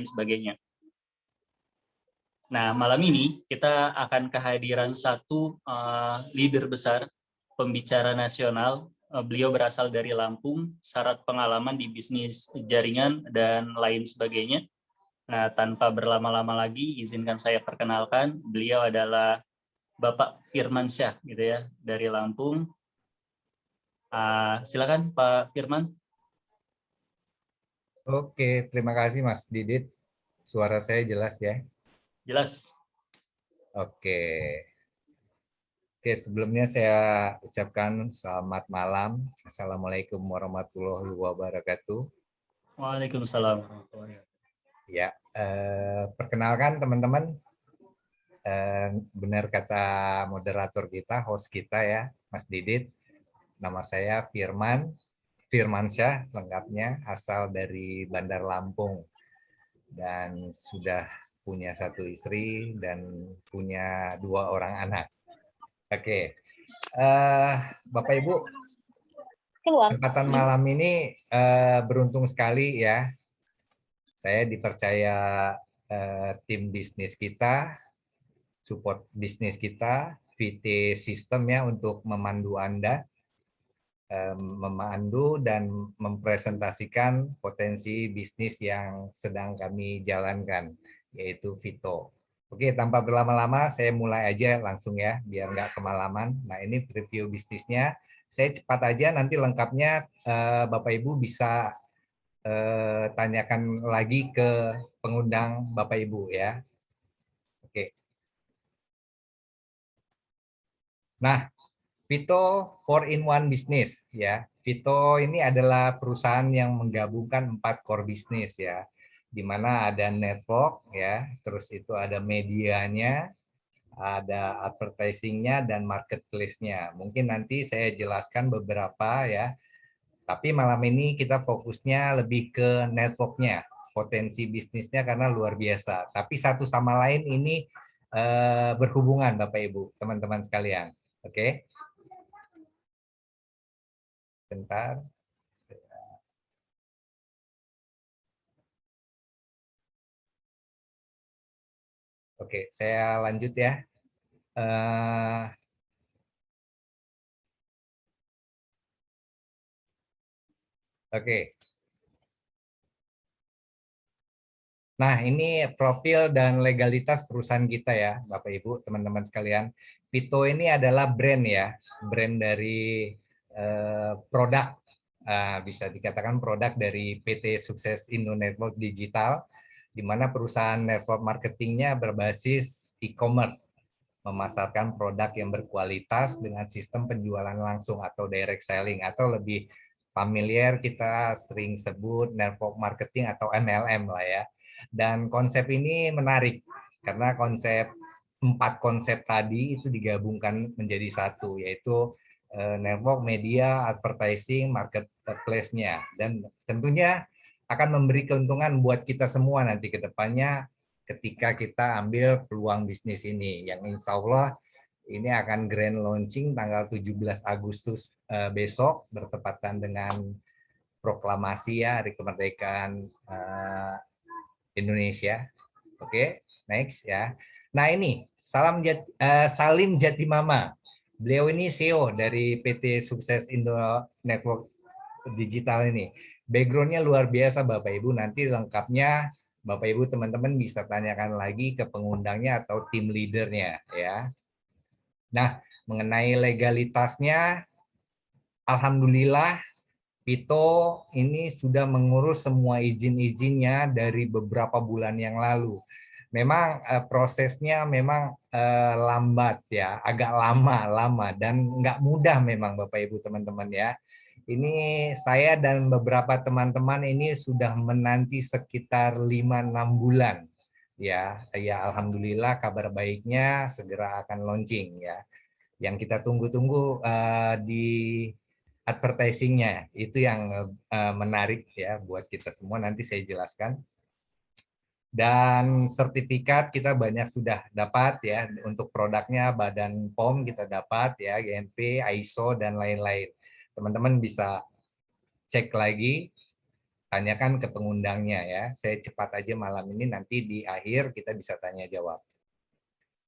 sebagainya. Nah, malam ini kita akan kehadiran satu leader besar, pembicara nasional. Beliau berasal dari Lampung, syarat pengalaman di bisnis jaringan dan lain sebagainya. Nah, tanpa berlama-lama lagi, izinkan saya perkenalkan, beliau adalah Bapak Firmansyah, gitu ya, dari Lampung. Silakan Pak Firman. Oke, terima kasih Mas Didit. Suara saya jelas ya? Jelas. Oke. Oke, sebelumnya saya ucapkan selamat malam. Assalamualaikum warahmatullahi wabarakatuh. Waalaikumsalam. Ya, perkenalkan teman-teman, benar kata moderator kita, host kita ya, Mas Didit. Nama saya Firmansyah, lengkapnya, asal dari Bandar Lampung. Dan sudah punya satu istri dan punya 2 orang anak. Oke, Bapak Ibu, kesempatan malam ini beruntung sekali ya. Saya dipercaya tim bisnis kita, support bisnis kita, VT System ya untuk memandu Anda, memandu dan mempresentasikan potensi bisnis yang sedang kami jalankan, yaitu Vito. Oke, tanpa berlama-lama saya mulai aja langsung ya, biar nggak kemalaman. Nah, ini preview bisnisnya. Saya cepat aja, nanti lengkapnya Bapak Ibu bisa tanyakan lagi ke pengundang Bapak Ibu ya. Oke. Nah, Vito 4-in-1 Business ya. Vito ini adalah perusahaan yang menggabungkan 4 core bisnis ya. Di mana ada network ya, terus itu ada medianya, ada advertisingnya dan marketplace-nya. Mungkin nanti saya jelaskan beberapa ya. Tapi malam ini kita fokusnya lebih ke network-nya, potensi bisnisnya karena luar biasa. Tapi satu sama lain ini berhubungan Bapak Ibu, teman-teman sekalian. Oke. Bentar. Oke, saya lanjut ya. Oke. Nah, ini profil dan legalitas perusahaan kita ya, Bapak Ibu, teman-teman sekalian. Vito ini adalah brand ya, brand dari produk, bisa dikatakan produk dari PT Sukses Indo Network Digital, di mana perusahaan network marketingnya berbasis e-commerce, memasarkan produk yang berkualitas dengan sistem penjualan langsung atau direct selling, atau lebih familiar kita sering sebut network marketing atau MLM lah ya. Dan konsep ini menarik karena 4 konsep tadi itu digabungkan menjadi satu, yaitu network, media, advertising, marketplace-nya. Dan tentunya akan memberi keuntungan buat kita semua nanti ke depannya ketika kita ambil peluang bisnis ini, yang insya Allah ini akan grand launching tanggal 17 Agustus besok, bertepatan dengan proklamasi ya Hari Kemerdekaan Indonesia. Oke, next ya. Nah ini Salim Jatimama. Beliau ini CEO dari PT Sukses Indo Network Digital ini. Backgroundnya luar biasa Bapak Ibu. Nanti lengkapnya Bapak Ibu teman-teman bisa tanyakan lagi ke pengundangnya atau tim leadernya ya. Nah, mengenai legalitasnya, alhamdulillah Vito ini sudah mengurus semua izin-izinnya dari beberapa bulan yang lalu. Memang prosesnya memang lambat ya, agak lama dan nggak mudah memang Bapak Ibu teman-teman ya. Ini saya dan beberapa teman-teman ini sudah menanti sekitar 5-6 bulan. Ya, alhamdulillah kabar baiknya segera akan launching ya. Yang kita tunggu-tunggu di advertisingnya itu yang menarik ya buat kita semua, nanti saya jelaskan. Dan sertifikat kita banyak sudah dapat ya, untuk produknya Badan POM kita dapat ya, GMP, ISO dan lain-lain. Teman-teman bisa cek lagi. tanyakan ke pengundangnya ya. Saya cepat aja malam ini, nanti di akhir kita bisa tanya jawab.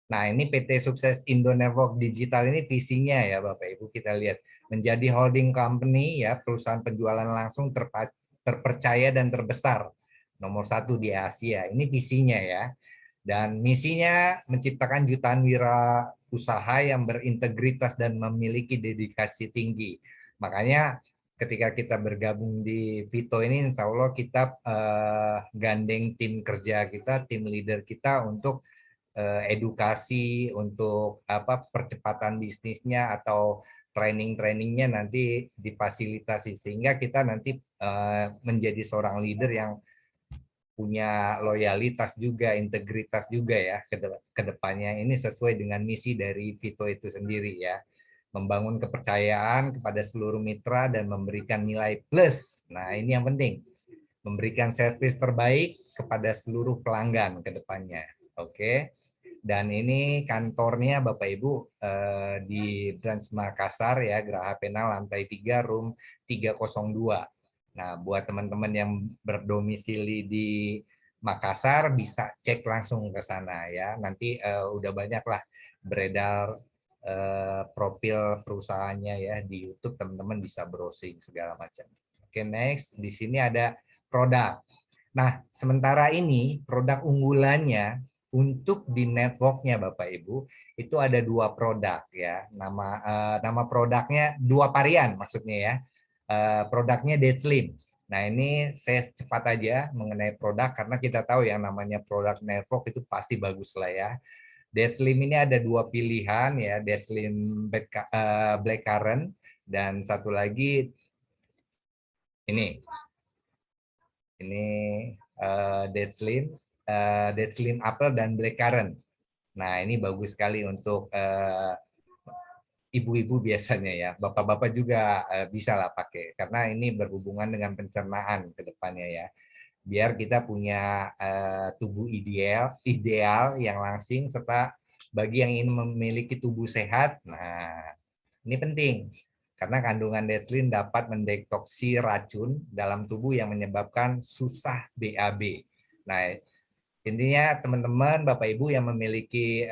Nah, ini PT Sukses Indo Network Digital ini visinya ya Bapak Ibu, kita lihat menjadi holding company ya, perusahaan penjualan langsung terpercaya dan terbesar nomor 1 di Asia. Ini visinya ya. Dan misinya menciptakan jutaan wira usaha yang berintegritas dan memiliki dedikasi tinggi. Makanya ketika kita bergabung di Vito ini, insya Allah kita gandeng tim kerja kita, tim leader kita untuk edukasi, untuk percepatan bisnisnya atau training-trainingnya nanti difasilitasi sehingga kita nanti menjadi seorang leader yang punya loyalitas juga, integritas juga ya ke depannya. Ini sesuai dengan misi dari Vito itu sendiri ya. Membangun kepercayaan kepada seluruh mitra dan memberikan nilai plus. Nah, ini yang penting. Memberikan servis terbaik kepada seluruh pelanggan ke depannya. Oke. Dan ini kantornya Bapak Ibu di Branch Makassar ya, Geraha Penal lantai 3 room 302. Nah, buat teman-teman yang berdomisili di Makassar bisa cek langsung ke sana ya. Nanti udah banyak lah beredar profil perusahaannya ya di YouTube, teman-teman bisa browsing segala macam. Oke, next. Di sini ada produk. Nah, sementara ini produk unggulannya untuk di networknya Bapak Ibu itu ada 2 produk ya. Nama produknya 2 varian maksudnya ya. Produknya Dead Slim. Nah, ini saya cepat aja mengenai produk karena kita tahu yang namanya produk network itu pasti bagus lah ya. Dead Slim ini ada 2 pilihan ya, Dead Slim Blackcurrant dan satu lagi ini. Ini Dead Slim Apple dan Blackcurrant. Nah, ini bagus sekali untuk ibu-ibu biasanya ya, bapak-bapak juga bisa lah pakai karena ini berhubungan dengan pencernaan ke depannya ya. Biar kita punya tubuh ideal yang langsing serta bagi yang ingin memiliki tubuh sehat. Nah, ini penting karena kandungan Deslin dapat mendeteksi racun dalam tubuh yang menyebabkan susah BAB. Nah, intinya teman-teman Bapak Ibu yang memiliki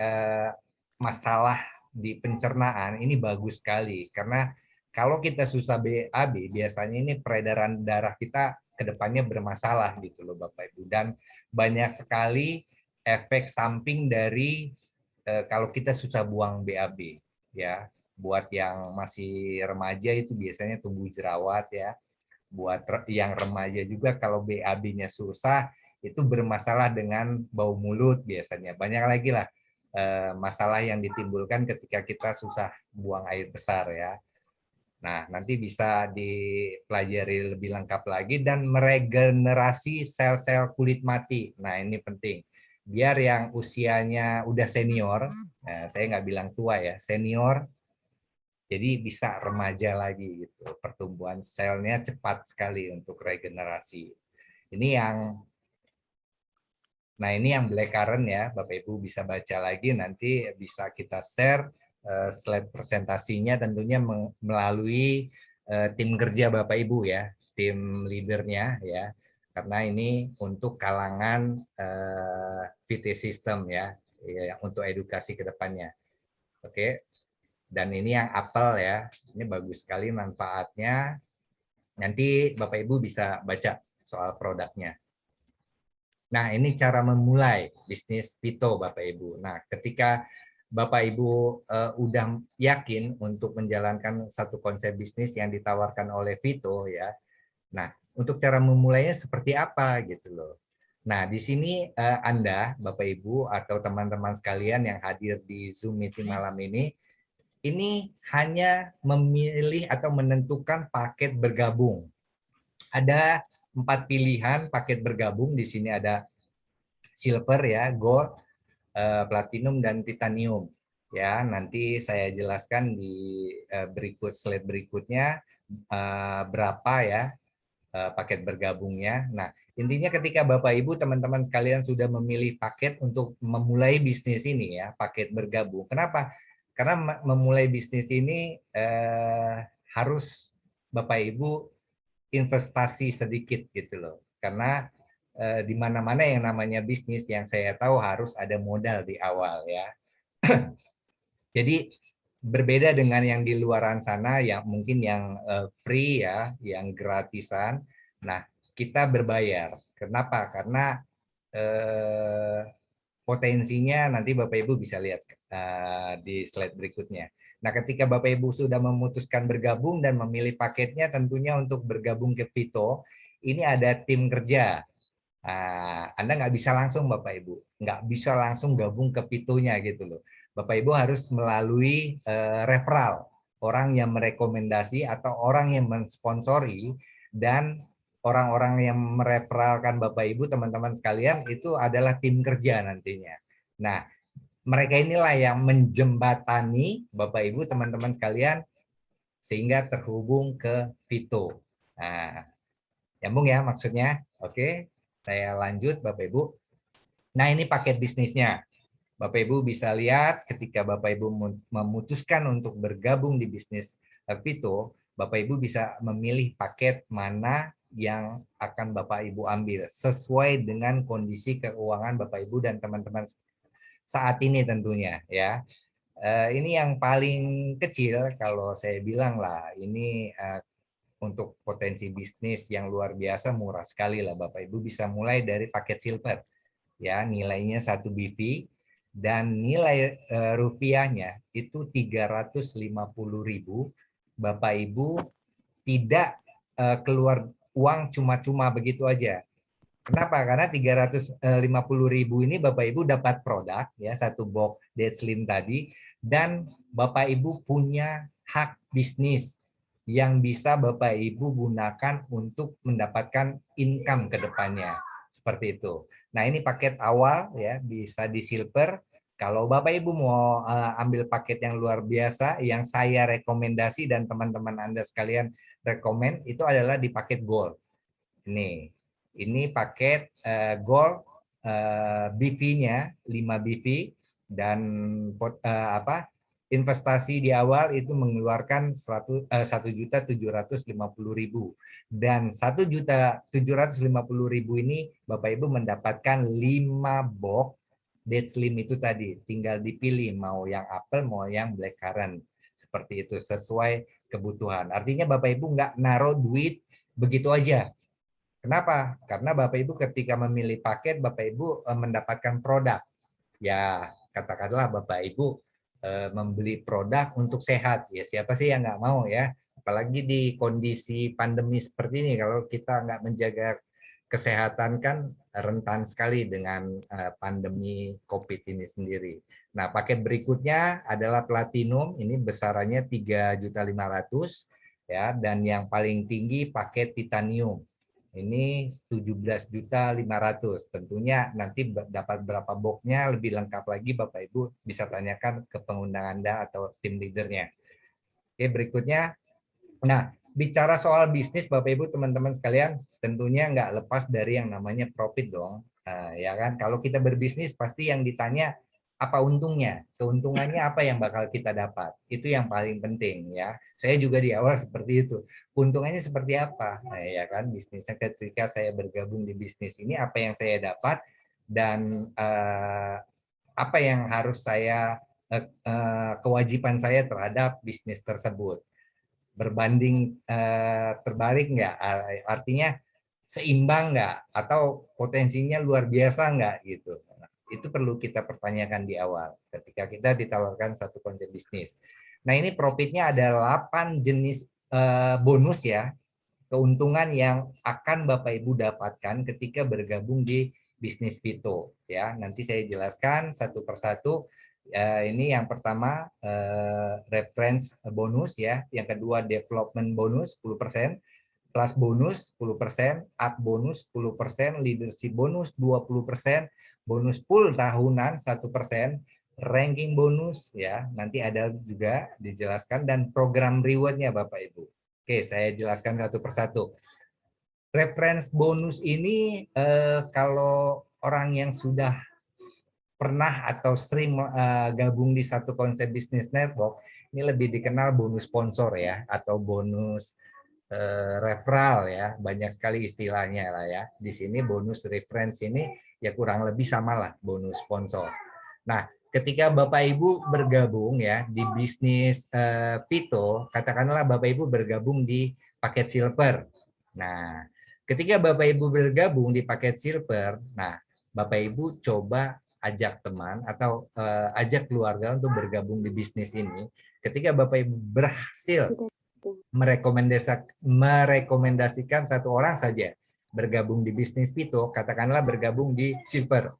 masalah di pencernaan ini bagus sekali karena kalau kita susah BAB biasanya ini peredaran darah kita ke depannya bermasalah gitu loh Bapak Ibu, dan banyak sekali efek samping dari kalau kita susah buang BAB ya. Buat yang masih remaja itu biasanya tumbuh jerawat ya. Buat yang remaja juga kalau BAB-nya susah itu bermasalah dengan bau mulut biasanya. Banyak lagi lah masalah yang ditimbulkan ketika kita susah buang air besar ya. Nah, nanti bisa dipelajari lebih lengkap lagi dan meregenerasi sel-sel kulit mati. Nah, ini penting. Biar yang usianya udah senior, nah, saya nggak bilang tua ya, senior, jadi bisa remaja lagi gitu. Pertumbuhan selnya cepat sekali untuk regenerasi. Ini yang Nah, ini yang Blackcurrant ya, Bapak Ibu bisa baca lagi, nanti bisa kita share slide presentasinya tentunya melalui tim kerja Bapak Ibu ya, tim leadernya ya, karena ini untuk kalangan VT System ya, untuk edukasi ke depannya. Oke, dan ini yang Apple ya, ini bagus sekali manfaatnya, nanti Bapak Ibu bisa baca soal produknya. Nah, ini cara memulai bisnis Vito, Bapak Ibu. Nah, ketika Bapak Ibu udah yakin untuk menjalankan satu konsep bisnis yang ditawarkan oleh Vito ya. Nah, untuk cara memulainya seperti apa gitu loh. Nah, di sini Anda, Bapak Ibu atau teman-teman sekalian yang hadir di Zoom meeting malam ini hanya memilih atau menentukan paket bergabung. Ada 4 pilihan paket bergabung. Di sini ada silver ya, gold, platinum dan titanium. Ya, nanti saya jelaskan di slide berikutnya berapa ya paket bergabungnya. Nah, intinya ketika Bapak Ibu teman-teman sekalian sudah memilih paket untuk memulai bisnis ini ya, paket bergabung. Kenapa? Karena memulai bisnis ini harus Bapak Ibu investasi sedikit gitu loh. Karena di mana-mana yang namanya bisnis yang saya tahu harus ada modal di awal ya. Jadi berbeda dengan yang di luaran sana yang mungkin yang free ya, yang gratisan. Nah, kita berbayar. Kenapa? Karena potensinya nanti Bapak Ibu bisa lihat di slide berikutnya. Nah, ketika Bapak Ibu sudah memutuskan bergabung dan memilih paketnya, tentunya untuk bergabung ke Vito, ini ada tim kerja. Anda nggak bisa langsung Bapak Ibu, nggak bisa langsung gabung ke Vito-nya gitu loh. Bapak Ibu harus melalui referral, orang yang merekomendasi atau orang yang mensponsori, dan orang-orang yang mereferalkan Bapak Ibu, teman-teman sekalian, itu adalah tim kerja nantinya. Nah, mereka inilah yang menjembatani Bapak Ibu, teman-teman sekalian, sehingga terhubung ke Vito. Nah, nyambung ya maksudnya? Oke, saya lanjut Bapak Ibu. Nah, ini paket bisnisnya. Bapak Ibu bisa lihat ketika Bapak Ibu memutuskan untuk bergabung di bisnis Vito, Bapak Ibu bisa memilih paket mana yang akan Bapak Ibu ambil sesuai dengan kondisi keuangan Bapak Ibu dan teman-teman saat ini tentunya ya. Ini yang paling kecil kalau saya bilang lah, ini untuk potensi bisnis yang luar biasa, murah sekali lah Bapak Ibu, bisa mulai dari paket silver ya, nilainya 1 BV dan nilai rupiahnya itu 350.000. Bapak Ibu tidak keluar uang cuma-cuma begitu aja. Kenapa? Karena 350.000 ini Bapak Ibu dapat produk ya, satu box Dead Slim tadi, dan Bapak Ibu punya hak bisnis yang bisa Bapak Ibu gunakan untuk mendapatkan income ke depannya. Seperti itu. Nah, ini paket awal ya, bisa di silver. Kalau Bapak Ibu mau ambil paket yang luar biasa yang saya rekomendasi dan teman-teman Anda sekalian rekomend, itu adalah di paket gold. Ini paket gold, BV-nya 5 BV, dan investasi di awal itu mengeluarkan 1.750.000, dan 1.750.000 ini Bapak Ibu mendapatkan 5 box Dead Slim itu tadi. Tinggal dipilih mau yang apple mau yang blackcurrant, seperti itu sesuai kebutuhan. Artinya Bapak Ibu nggak naruh duit begitu aja. Kenapa? Karena Bapak Ibu ketika memilih paket, Bapak Ibu mendapatkan produk. Ya, katakanlah Bapak Ibu membeli produk untuk sehat. Ya, siapa sih yang nggak mau ya? Apalagi di kondisi pandemi seperti ini, kalau kita nggak menjaga kesehatan kan rentan sekali dengan pandemi COVID ini sendiri. Nah, paket berikutnya adalah platinum, ini besarannya 3.500.000 ya, dan yang paling tinggi paket titanium. Ini 17.500.000. Tentunya nanti dapat berapa boxnya lebih lengkap lagi Bapak Ibu bisa tanyakan ke pengundangan Anda atau tim leadernya. Oke, berikutnya. Nah, bicara soal bisnis Bapak Ibu teman-teman sekalian, tentunya nggak lepas dari yang namanya profit dong. Ya kan, kalau kita berbisnis pasti yang ditanya apa untungnya, keuntungannya apa yang bakal kita dapat, itu yang paling penting ya. Saya juga di awal seperti itu, keuntungannya seperti apa, nah, ya kan, bisnisnya ketika saya bergabung di bisnis ini apa yang saya dapat dan apa yang harus saya kewajiban saya terhadap bisnis tersebut, berbanding terbalik nggak, artinya seimbang nggak atau potensinya luar biasa nggak gitu. Itu perlu kita pertanyakan di awal ketika kita ditawarkan satu konsep bisnis. Nah, ini profitnya ada 8 jenis bonus ya, keuntungan yang akan Bapak Ibu dapatkan ketika bergabung di bisnis Vito ya. Nanti saya jelaskan satu persatu. Ini yang pertama reference bonus ya, yang kedua development bonus 10%, plus bonus 10%, up bonus 10%, leadership bonus 20%, bonus pool tahunan 1%, ranking bonus ya, nanti ada juga dijelaskan, dan program rewardnya Bapak Ibu. Oke, saya jelaskan satu persatu. Reference bonus ini kalau orang yang sudah pernah atau sering gabung di satu konsep bisnis network, ini lebih dikenal bonus sponsor ya, atau bonus referral ya, banyak sekali istilahnya lah ya. Di sini bonus reference ini ya kurang lebih sama lah bonus sponsor. Nah, ketika Bapak Ibu bergabung ya di bisnis Pito, katakanlah Bapak Ibu bergabung di paket silver. Nah, ketika Bapak Ibu bergabung di paket silver, nah Bapak Ibu coba ajak teman atau ajak keluarga untuk bergabung di bisnis ini. Ketika Bapak Ibu berhasil merekomendasikan satu orang saja bergabung di bisnis Pito, katakanlah bergabung di silver,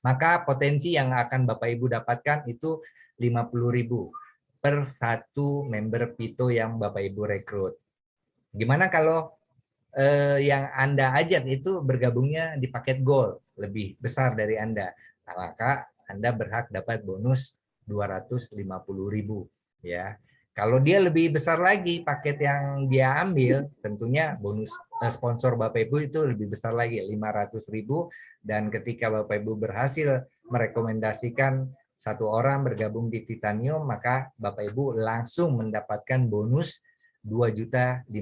maka potensi yang akan Bapak Ibu dapatkan itu 50.000 per satu member Pito yang Bapak Ibu rekrut. Gimana kalau yang Anda ajak itu bergabungnya di paket gold, lebih besar dari Anda? Nah, maka Anda berhak dapat bonus 250.000 ya. Kalau dia lebih besar lagi paket yang dia ambil, tentunya bonus sponsor Bapak Ibu itu lebih besar lagi, 500.000. Dan ketika Bapak Ibu berhasil merekomendasikan satu orang bergabung di Titanium, maka Bapak Ibu langsung mendapatkan bonus 2.500.000.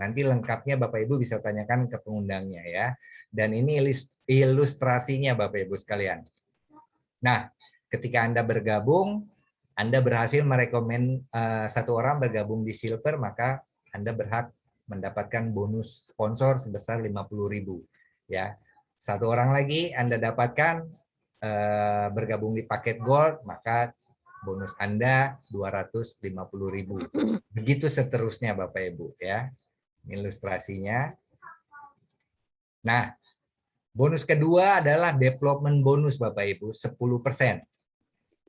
Nanti lengkapnya Bapak Ibu bisa tanyakan ke pengundangnya ya. Dan ini ilustrasinya Bapak Ibu sekalian. Nah, ketika Anda bergabung, Anda berhasil merekomend satu orang bergabung di silver, maka Anda berhak mendapatkan bonus sponsor sebesar 50.000 ya. Satu orang lagi Anda dapatkan bergabung di paket gold, maka bonus Anda 250.000. Begitu seterusnya Bapak Ibu ya. Ilustrasinya. Nah, bonus kedua adalah development bonus Bapak Ibu, 10%.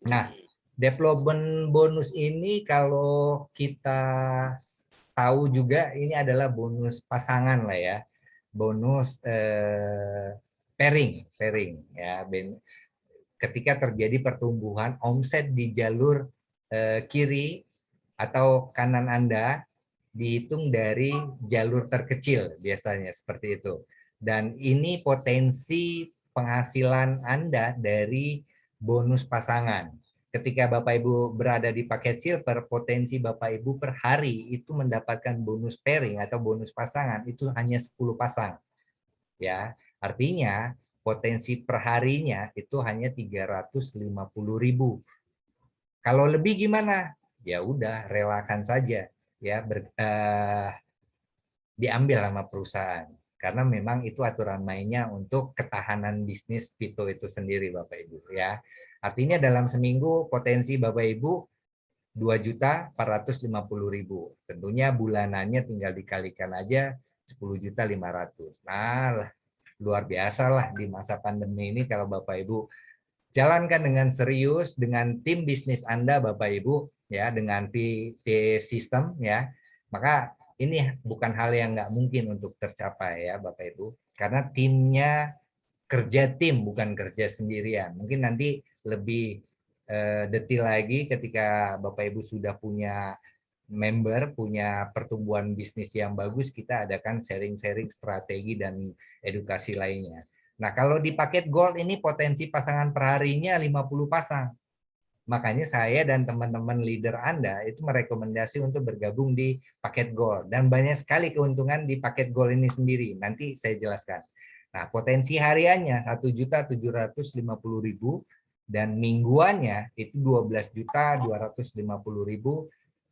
Nah, development bonus ini kalau kita tahu juga ini adalah bonus pasangan lah ya. Bonus pairing ya. Ketika terjadi pertumbuhan omset di jalur kiri atau kanan Anda, dihitung dari jalur terkecil biasanya seperti itu. Dan ini potensi penghasilan Anda dari bonus pasangan. Ketika Bapak Ibu berada di paket silver, potensi Bapak Ibu per hari itu mendapatkan bonus pairing atau bonus pasangan itu hanya 10 pasang. Ya, artinya potensi perharinya itu hanya 350.000. Kalau lebih gimana? Ya udah, relakan saja ya diambil sama perusahaan. Karena memang itu aturan mainnya untuk ketahanan bisnis Pito itu sendiri Bapak Ibu ya. Artinya dalam seminggu potensi Bapak Ibu 2.450.000. Tentunya bulanannya tinggal dikalikan aja 10.500.000. Nah, luar biasa lah di masa pandemi ini kalau Bapak Ibu jalankan dengan serius dengan tim bisnis Anda Bapak Ibu ya, dengan PT sistem ya. Maka ini bukan hal yang nggak mungkin untuk tercapai ya Bapak Ibu, karena timnya kerja tim bukan kerja sendirian. Mungkin nanti lebih detail lagi ketika Bapak Ibu sudah punya member, punya pertumbuhan bisnis yang bagus, kita adakan sharing-sharing strategi dan edukasi lainnya. Nah, kalau di paket gold ini potensi pasangan perharinya 50 pasang. Makanya saya dan teman-teman leader Anda itu merekomendasi untuk bergabung di paket gold. Dan banyak sekali keuntungan di paket gold ini sendiri. Nanti saya jelaskan. Nah, potensi hariannya 1.750.000 dan mingguannya itu 12.250.000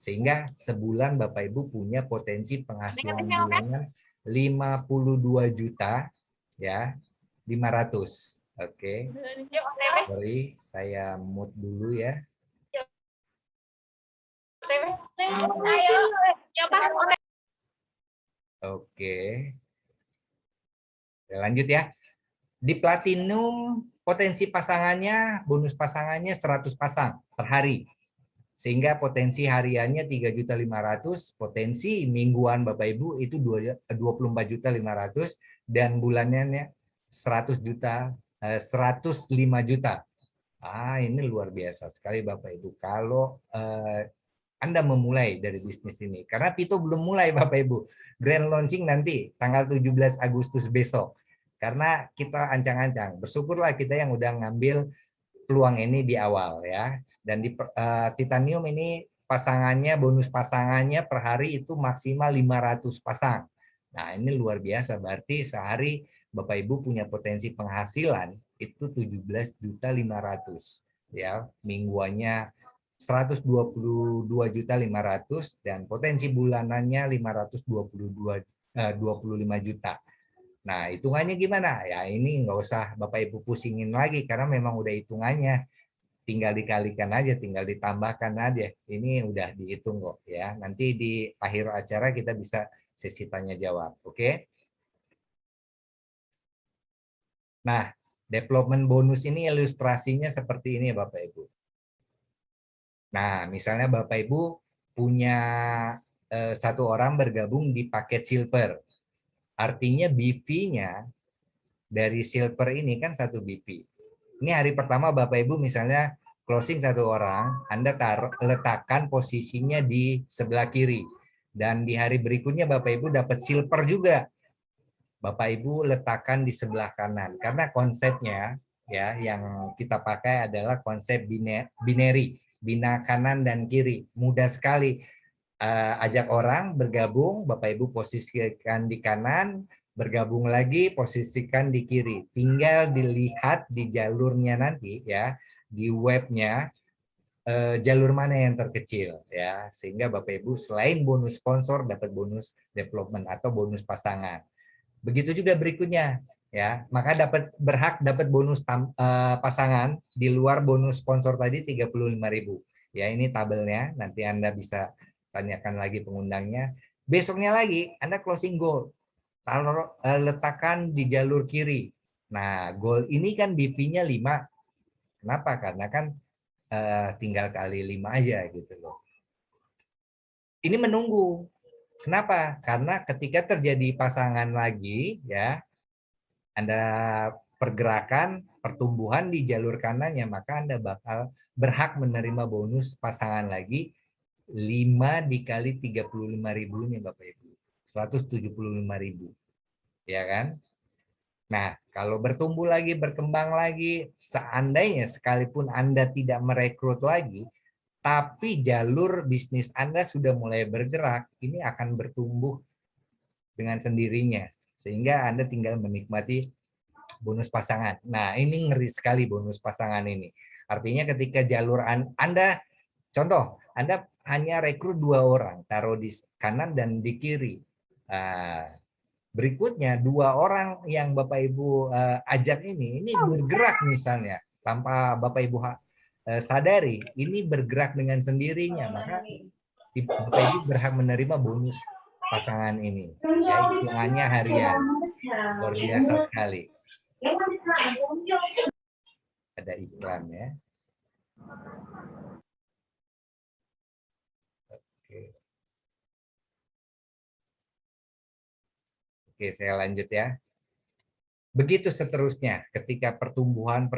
sehingga sebulan Bapak Ibu punya potensi penghasilan bulanan 52 juta ya 500. Oke. Sorry, saya mute dulu ya. Oke. Lanjut ya. Di platinum potensi pasangannya, bonus pasangannya 100 pasang per hari. Sehingga potensi hariannya 3.500.000, potensi mingguan Bapak Ibu itu 24.500.000 dan bulanannya 105 juta. Ini luar biasa sekali Bapak Ibu kalau Anda memulai dari bisnis ini. Karena Pito belum mulai Bapak Ibu. Grand launching nanti tanggal 17 Agustus besok. Karena kita ancang-ancang. Bersyukurlah kita yang udah ngambil peluang ini di awal ya. Dan di Titanium ini pasangannya, bonus pasangannya per hari itu maksimal 500 pasang. Nah, ini luar biasa. Berarti sehari Bapak Ibu punya potensi penghasilan itu 17.500.000 ya. Mingguannya 122.500.000 dan potensi bulanannya 25 juta. Nah, hitungannya gimana? Ya, ini nggak usah Bapak Ibu pusingin lagi karena memang udah hitungannya. Tinggal dikalikan aja, tinggal ditambahkan aja. Ini udah dihitung kok ya. Nanti di akhir acara kita bisa sesi tanya jawab, oke? Nah, development bonus ini ilustrasinya seperti ini Bapak Ibu. Nah, misalnya Bapak Ibu punya satu orang bergabung di paket silver. Artinya BP-nya dari silver ini kan 1 BP. Ini hari pertama Bapak Ibu misalnya closing satu orang, Anda letakkan posisinya di sebelah kiri. Dan di hari berikutnya Bapak Ibu dapat silver juga. Bapak Ibu letakkan di sebelah kanan. Karena konsepnya ya yang kita pakai adalah konsep binary, bina kanan dan kiri. Mudah sekali. Ajak orang bergabung, Bapak Ibu posisikan di kanan, bergabung lagi posisikan di kiri. Tinggal dilihat di jalurnya nanti ya, di webnya jalur mana yang terkecil ya, sehingga Bapak Ibu selain bonus sponsor dapat bonus development atau bonus pasangan. Begitu juga berikutnya ya, maka berhak dapat bonus pasangan di luar bonus sponsor tadi 35.000. Ya, ini tabelnya, nanti Anda bisa tanyakan lagi pengundangnya. Besoknya lagi Anda closing goal. Letakkan di jalur kiri. Nah, goal ini kan BP-nya 5. Kenapa? Karena kan tinggal kali 5 aja gitu loh. Ini menunggu. Kenapa? Karena ketika terjadi pasangan lagi ya, Anda pergerakan pertumbuhan di jalur kanannya, maka Anda bakal berhak menerima bonus pasangan lagi 5 dikali 35.000 nih Bapak Ibu. 175.000. Ya kan? Nah, kalau bertumbuh lagi, berkembang lagi, seandainya sekalipun Anda tidak merekrut lagi, tapi jalur bisnis Anda sudah mulai bergerak, ini akan bertumbuh dengan sendirinya. Sehingga Anda tinggal menikmati bonus pasangan. Nah, ini ngeri sekali bonus pasangan ini. Artinya ketika jalur Anda, contoh, Anda hanya rekrut 2 orang, taruh di kanan dan di kiri. Berikutnya 2 orang yang Bapak Ibu ajak ini bergerak misalnya, tanpa Bapak Ibu sadari, ini bergerak dengan sendirinya, maka Bapak Ibu berhak menerima bonus pasangan ini. Ya, hitungannya harian. Luar biasa sekali. Ada iklan ya. Oke, saya lanjut ya. Begitu seterusnya, ketika pertumbuhan,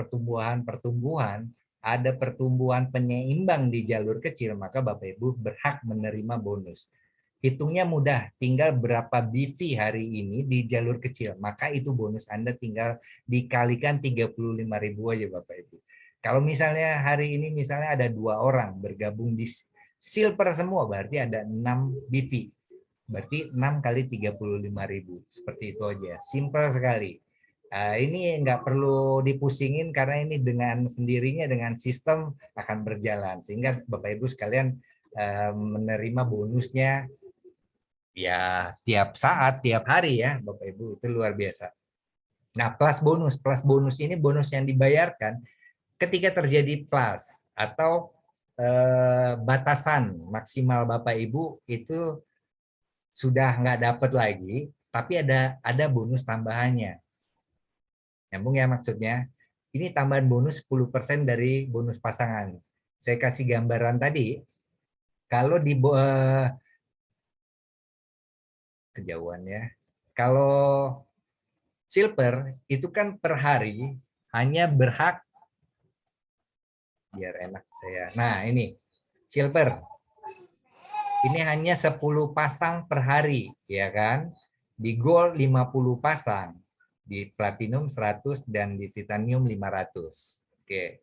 ada pertumbuhan penyeimbang di jalur kecil, maka Bapak Ibu berhak menerima bonus. Hitungnya mudah, tinggal berapa BV hari ini di jalur kecil, maka itu bonus Anda tinggal dikalikan 35.000 aja Bapak Ibu. Kalau misalnya hari ini misalnya ada 2 orang bergabung di silver semua, berarti ada 6 BV. Berarti 6 kali 35.000. Seperti itu aja, simple sekali. Ini nggak perlu dipusingin karena ini dengan sendirinya dengan sistem akan berjalan. Sehingga Bapak Ibu sekalian menerima bonusnya ya tiap saat, tiap hari ya Bapak Ibu, itu luar biasa. Nah, plus bonus ini bonus yang dibayarkan ketika terjadi plus atau batasan maksimal Bapak Ibu itu sudah nggak dapat lagi, tapi ada bonus tambahannya. Nyambung ya maksudnya? Ini tambahan bonus 10% dari bonus pasangan. Saya kasih gambaran tadi, kalau di kejauhan ya. Kalau silver itu kan per hari hanya berhak, biar enak saya. Nah, ini silver. Ini hanya 10 pasang per hari, ya kan? Di gold 50 pasang, di platinum 100 dan di titanium 500. Oke.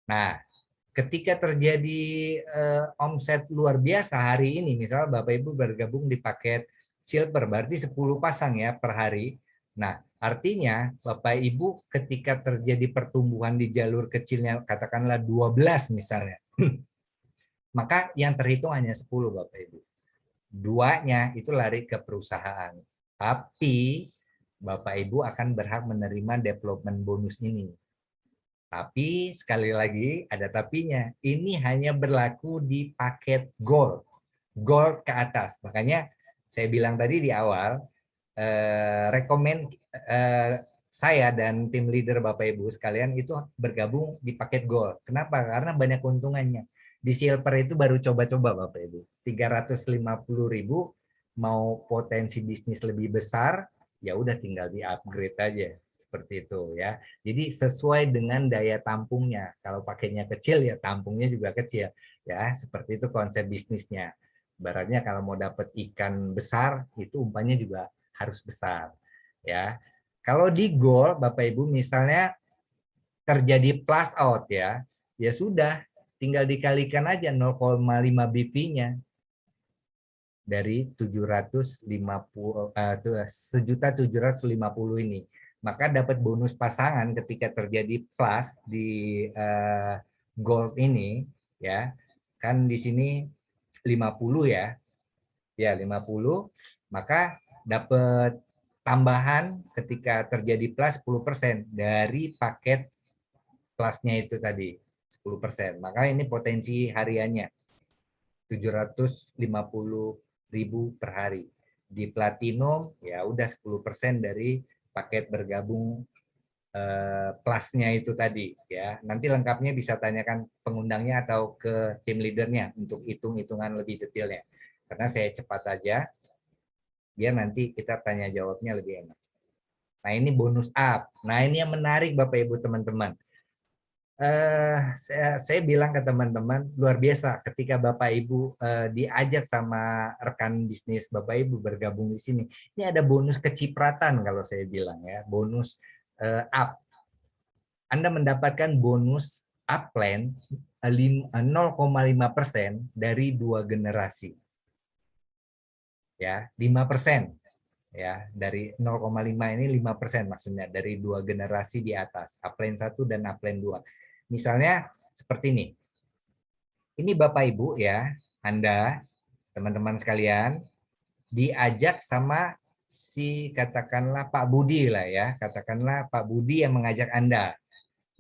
Nah, Ketika terjadi omset luar biasa hari ini, misalnya Bapak Ibu bergabung di paket silver, berarti 10 pasang ya per hari. Nah, artinya Bapak Ibu ketika terjadi pertumbuhan di jalur kecilnya, katakanlah 12 misalnya, maka yang terhitung hanya 10 Bapak Ibu. Duanya itu lari ke perusahaan. Tapi Bapak Ibu akan berhak menerima development bonus ini. Tapi sekali lagi ada tapinya. Ini hanya berlaku di paket gold. Gold ke atas. Makanya saya bilang tadi di awal, rekomend saya dan tim leader Bapak Ibu sekalian itu bergabung di paket gold. Kenapa? Karena banyak keuntungannya. Di silver itu baru coba-coba Bapak Ibu. 350.000 mau potensi bisnis lebih besar, ya udah tinggal di upgrade aja. Seperti itu ya. Jadi sesuai dengan daya tampungnya. Kalau pakainya kecil ya tampungnya juga kecil ya. Seperti itu konsep bisnisnya. Ibaratnya kalau mau dapat ikan besar itu umpannya juga harus besar ya. Kalau di gold Bapak Ibu misalnya terjadi plus out ya. Ya sudah tinggal dikalikan aja 0,5 BP-nya dari 750 1.750 ini. Maka dapat bonus pasangan ketika terjadi plus di gold ini ya. Kan di sini 50 ya. Ya, 50, maka dapat tambahan ketika terjadi plus 10% dari paket plusnya itu tadi 10%. Maka ini potensi hariannya 750.000 per hari. Di platinum ya udah 10% dari paket bergabung plusnya itu tadi ya. Nanti lengkapnya bisa tanyakan pengundangnya atau ke tim leadernya untuk hitung-hitungan lebih detailnya. Karena saya cepat aja biar nanti kita tanya jawabnya lebih enak. Nah ini bonus up. Nah ini yang menarik Bapak Ibu teman-teman. Saya bilang ke teman-teman luar biasa ketika Bapak Ibu diajak sama rekan bisnis Bapak Ibu bergabung di sini. Ini ada bonus kecipratan kalau saya bilang ya, bonus up. Anda mendapatkan bonus upland 0,5% dari 2 generasi. Ya, 5%. Ya, dari 0,5 ini 5% maksudnya dari 2 generasi di atas, upland 1 dan upland 2. Misalnya seperti ini. Ini Bapak Ibu ya, Anda teman-teman sekalian diajak sama si katakanlah Pak Budi lah ya, katakanlah Pak Budi yang mengajak Anda.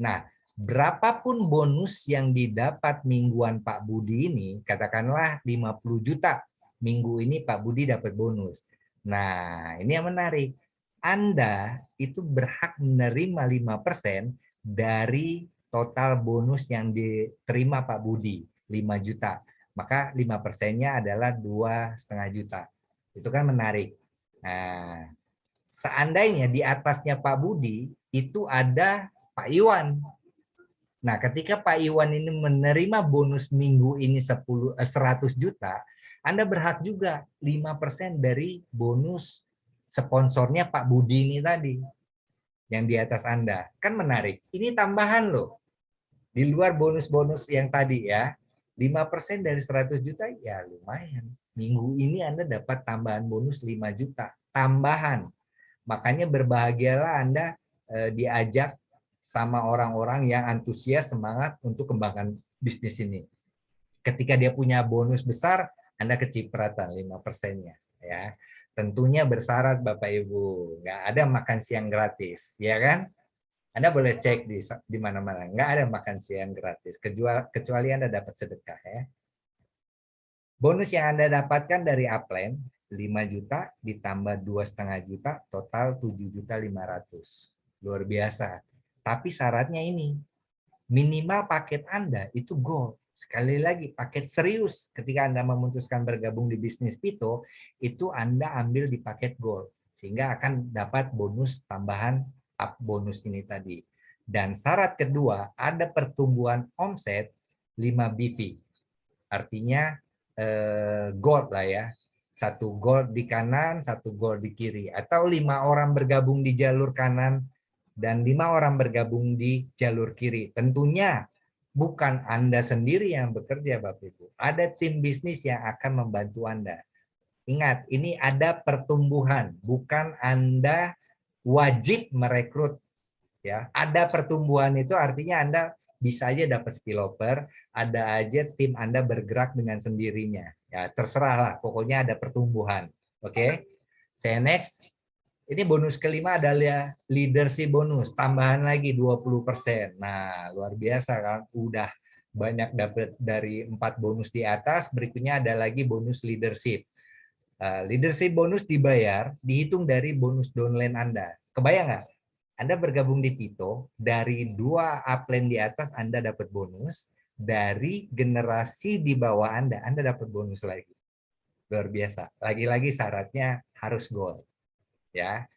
Nah, berapapun bonus yang didapat mingguan Pak Budi ini, katakanlah 50 juta minggu ini Pak Budi dapat bonus. Nah, ini yang menarik. Anda itu berhak menerima 5% dari total bonus yang diterima Pak Budi, 5 juta. Maka 5%-nya adalah 2,5 juta. Itu kan menarik. Nah, seandainya di atasnya Pak Budi itu ada Pak Iwan. Nah, ketika Pak Iwan ini menerima bonus minggu ini 100 juta, Anda berhak juga 5% dari bonus sponsornya Pak Budi ini tadi yang di atas Anda. Kan menarik. Ini tambahan loh. Di luar bonus-bonus yang tadi ya. 5% dari 100 juta ya lumayan. Minggu ini Anda dapat tambahan bonus 5 juta. Tambahan. Makanya berbahagialah Anda diajak sama orang-orang yang antusias semangat untuk kembangkan bisnis ini. Ketika dia punya bonus besar, Anda kecipratan 5%-nya. Ya. Tentunya bersyarat Bapak Ibu, nggak ada makan siang gratis, ya kan? Anda boleh cek di mana-mana, nggak ada makan siang gratis, kecuali Anda dapat sedekah ya. Bonus yang Anda dapatkan dari upline 5 juta ditambah 2,5 juta, total 7.500.000. Luar biasa. Tapi syaratnya ini, minimal paket Anda itu gold. Sekali lagi, paket serius ketika Anda memutuskan bergabung di bisnis Pito, itu Anda ambil di paket gold. Sehingga akan dapat bonus tambahan up bonus ini tadi. Dan syarat kedua, ada pertumbuhan omset 5 BV. Artinya gold lah ya. 1 gold di kanan, 1 gold di kiri. Atau 5 orang bergabung di jalur kanan dan 5 orang bergabung di jalur kiri. Tentunya Bukan Anda sendiri yang bekerja, Bapak Ibu. Ada tim bisnis yang akan membantu Anda. Ingat, ini ada pertumbuhan, bukan Anda wajib merekrut. Ya, ada pertumbuhan itu artinya Anda bisa aja dapat spillover, ada aja tim Anda bergerak dengan sendirinya. Ya, terserah lah, pokoknya ada pertumbuhan. Oke. Saya next. Ini bonus kelima adalah leadership bonus, tambahan lagi 20%. Nah, luar biasa kan, udah banyak dapat dari 4 bonus di atas, berikutnya ada lagi bonus leadership. Leadership bonus dibayar, dihitung dari bonus downline Anda. Kebayang nggak? Anda bergabung di Pito, dari 2 upline di atas Anda dapat bonus, dari generasi di bawah Anda dapat bonus lagi. Luar biasa. Lagi-lagi syaratnya harus gold. Ya.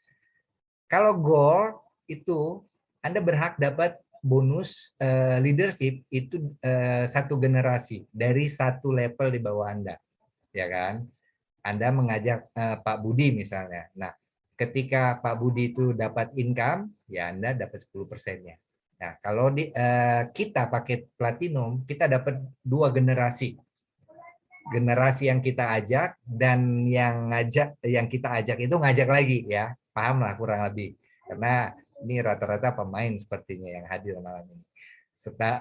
Kalau gold itu Anda berhak dapat bonus leadership itu 1 generasi dari 1 level di bawah Anda. Ya kan? Anda mengajak Pak Budi misalnya. Nah, ketika Pak Budi itu dapat income, ya Anda dapat 10%-nya. Nah, kalau kita pakai platinum, kita dapat 2 generasi. Generasi yang kita ajak dan yang kita ajak itu ngajak lagi ya. Paham lah kurang lebih. Karena ini rata-rata pemain sepertinya yang hadir malam ini.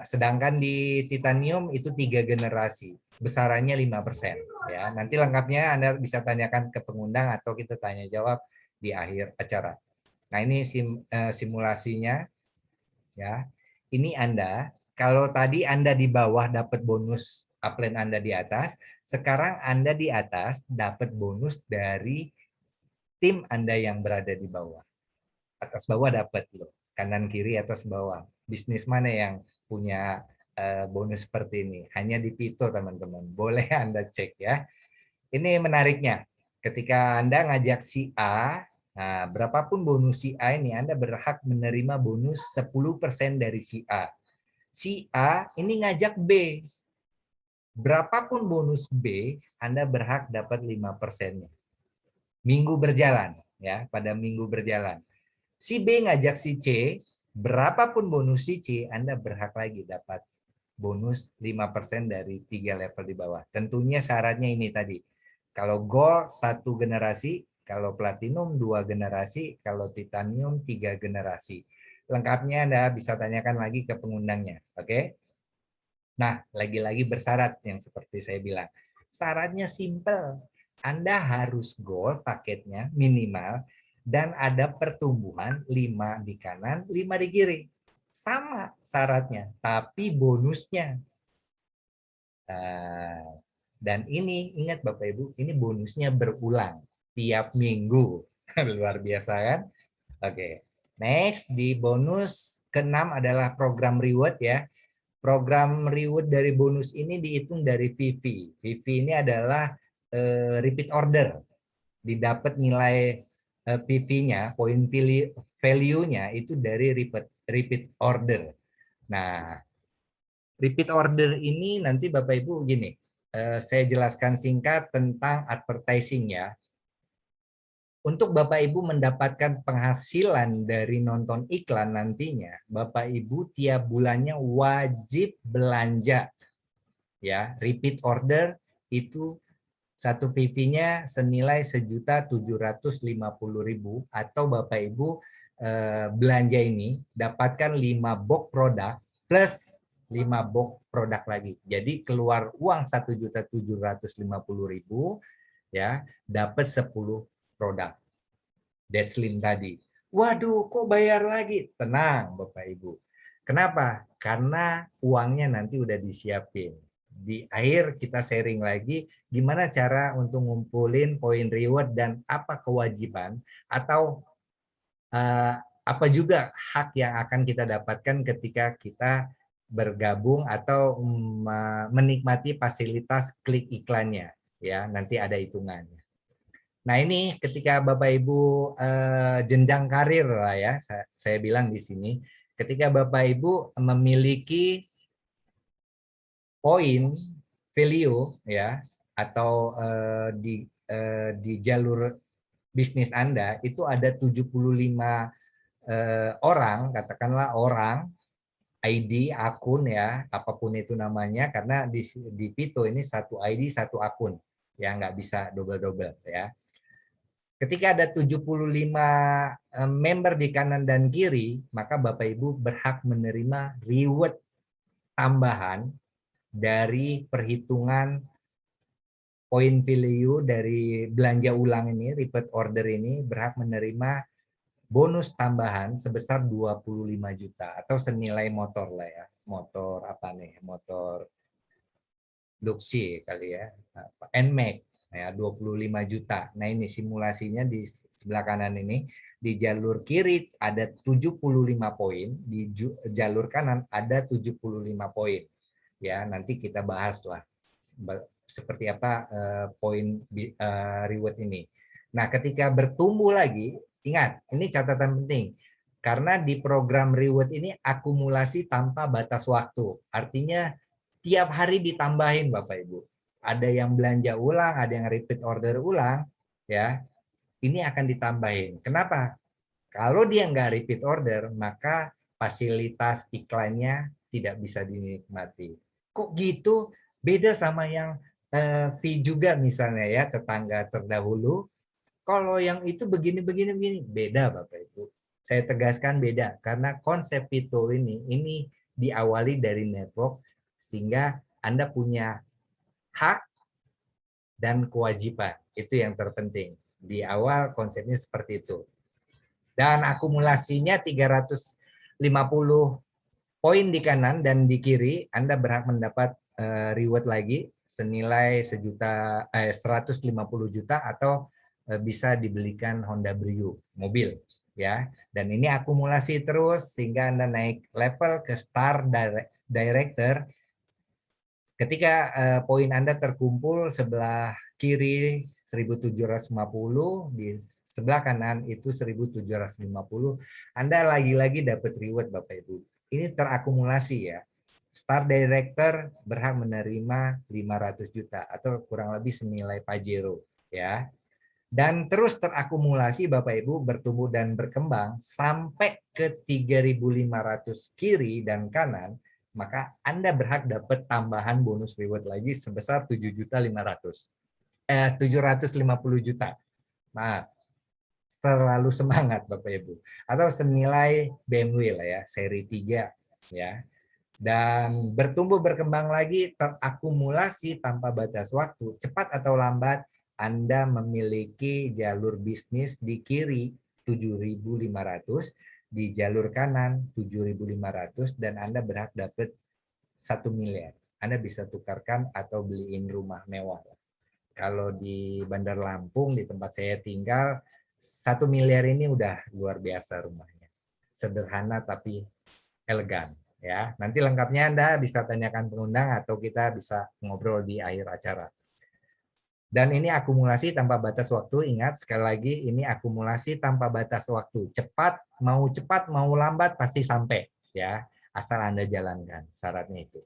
Sedangkan di titanium itu 3 generasi, besarannya 5%. Ya, nanti lengkapnya Anda bisa tanyakan ke pengundang atau kita tanya jawab di akhir acara. Nah, ini simulasinya ya. Ini Anda, kalau tadi Anda di bawah dapat bonus upline Anda di atas, sekarang Anda di atas dapat bonus dari tim Anda yang berada di bawah. Atas bawah dapat loh, kanan kiri atas bawah. Bisnis mana yang punya bonus seperti ini? Hanya di Pito teman-teman. Boleh Anda cek ya. Ini menariknya. Ketika Anda ngajak si A, nah berapapun bonus si A ini Anda berhak menerima bonus 10% dari si A. Si A ini ngajak B. Berapapun bonus B, Anda berhak dapat 5%-nya. Minggu berjalan ya, pada minggu berjalan. Si B ngajak si C, berapapun bonus si C, Anda berhak lagi dapat bonus 5% dari 3 level di bawah. Tentunya syaratnya ini tadi. Kalau gold 1 generasi, kalau platinum 2 generasi, kalau titanium 3 generasi. Lengkapnya Anda bisa tanyakan lagi ke pengundangnya. Oke? Nah, lagi-lagi bersyarat yang seperti saya bilang. Syaratnya simple. Anda harus gold paketnya minimal dan ada pertumbuhan 5 di kanan, 5 di kiri. Sama syaratnya, tapi bonusnya. Dan ini, ingat Bapak Ibu, ini bonusnya berulang tiap minggu. Luar biasa kan? Oke. Next, di bonus ke-6 adalah program reward ya. Program reward dari bonus ini dihitung dari VV. VV ini adalah repeat order. Didapat nilai PV-nya, point value-nya itu dari repeat order. Nah, repeat order ini nanti Bapak Ibu gini, saya jelaskan singkat tentang advertising ya. Untuk Bapak Ibu mendapatkan penghasilan dari nonton iklan nantinya, Bapak Ibu tiap bulannya wajib belanja. Ya, repeat order itu satu PV-nya senilai 1.750.000 atau Bapak Ibu belanja ini dapatkan 5 box produk plus 5 box produk lagi. Jadi keluar uang 1.750.000 ya, dapat 10 produk. Dead slim tadi. Waduh, kok bayar lagi? Tenang, Bapak Ibu. Kenapa? Karena uangnya nanti udah disiapin. Di akhir kita sharing lagi gimana cara untuk ngumpulin poin reward dan apa kewajiban atau apa juga hak yang akan kita dapatkan ketika kita bergabung atau menikmati fasilitas klik iklannya. Ya, nanti ada hitungannya. Nah ini ketika Bapak Ibu jenjang karir lah ya, saya bilang di sini, ketika Bapak Ibu memiliki poin value ya atau di jalur bisnis Anda itu ada 75 orang, katakanlah orang ID akun ya, apapun itu namanya, karena di Pito ini satu ID satu akun, ya nggak bisa double-double ya. Ketika ada 75 member di kanan dan kiri, maka Bapak Ibu berhak menerima reward tambahan dari perhitungan poin value dari belanja ulang ini, repeat order ini berhak menerima bonus tambahan sebesar 25 juta atau senilai motor lah ya. Motor apa nih? Motor Luxi kali ya. NMAX ya 25 juta. Nah, ini simulasinya di sebelah kanan ini. Di jalur kiri ada 75 poin, di jalur kanan ada 75 poin. Ya, nanti kita bahas lah seperti apa poin reward ini. Nah, ketika bertumbuh lagi, ingat, ini catatan penting. Karena di program reward ini akumulasi tanpa batas waktu. Artinya tiap hari ditambahin Bapak Ibu. Ada yang belanja ulang, ada yang repeat order ulang, ya. Ini akan ditambahin. Kenapa? Kalau dia nggak repeat order, maka fasilitas iklannya tidak bisa dinikmati. Kok gitu? Beda sama yang fee juga misalnya ya, tetangga terdahulu. Kalau yang itu begini, beda Bapak Ibu. Saya tegaskan beda, karena konsep Pito ini diawali dari network, sehingga Anda punya hak dan kewajiban. Itu yang terpenting. Di awal konsepnya seperti itu. Dan akumulasinya 350 poin di kanan dan di kiri, Anda berhak mendapat reward lagi senilai 150 juta atau bisa dibelikan Honda Brio mobil ya. Dan ini akumulasi terus sehingga Anda naik level ke Star Director. Ketika poin Anda terkumpul sebelah kiri 1750, di sebelah kanan itu 1750, Anda lagi-lagi dapat reward Bapak Ibu. Ini terakumulasi ya. Star Director berhak menerima 500 juta atau kurang lebih senilai Pajero ya. Dan terus terakumulasi Bapak Ibu, bertumbuh dan berkembang sampai ke 3.500 kiri dan kanan, maka Anda berhak dapat tambahan bonus reward lagi sebesar 750 juta. Nah, terlalu semangat Bapak Ibu. Atau senilai BMW lah ya, seri 3 ya. Dan bertumbuh berkembang lagi, terakumulasi tanpa batas waktu, cepat atau lambat Anda memiliki jalur bisnis di kiri 7.500, di jalur kanan 7.500, dan Anda berhak dapat 1 miliar. Anda bisa tukarkan atau beliin rumah mewah. Kalau di Bandar Lampung, di tempat saya tinggal, 1 miliar ini udah luar biasa rumahnya. Sederhana tapi elegan. Ya, nanti lengkapnya Anda bisa tanyakan pengundang atau kita bisa ngobrol di akhir acara. Dan ini akumulasi tanpa batas waktu. Ingat sekali lagi, ini akumulasi tanpa batas waktu. Cepat mau lambat pasti sampai ya, asal Anda jalankan syaratnya itu.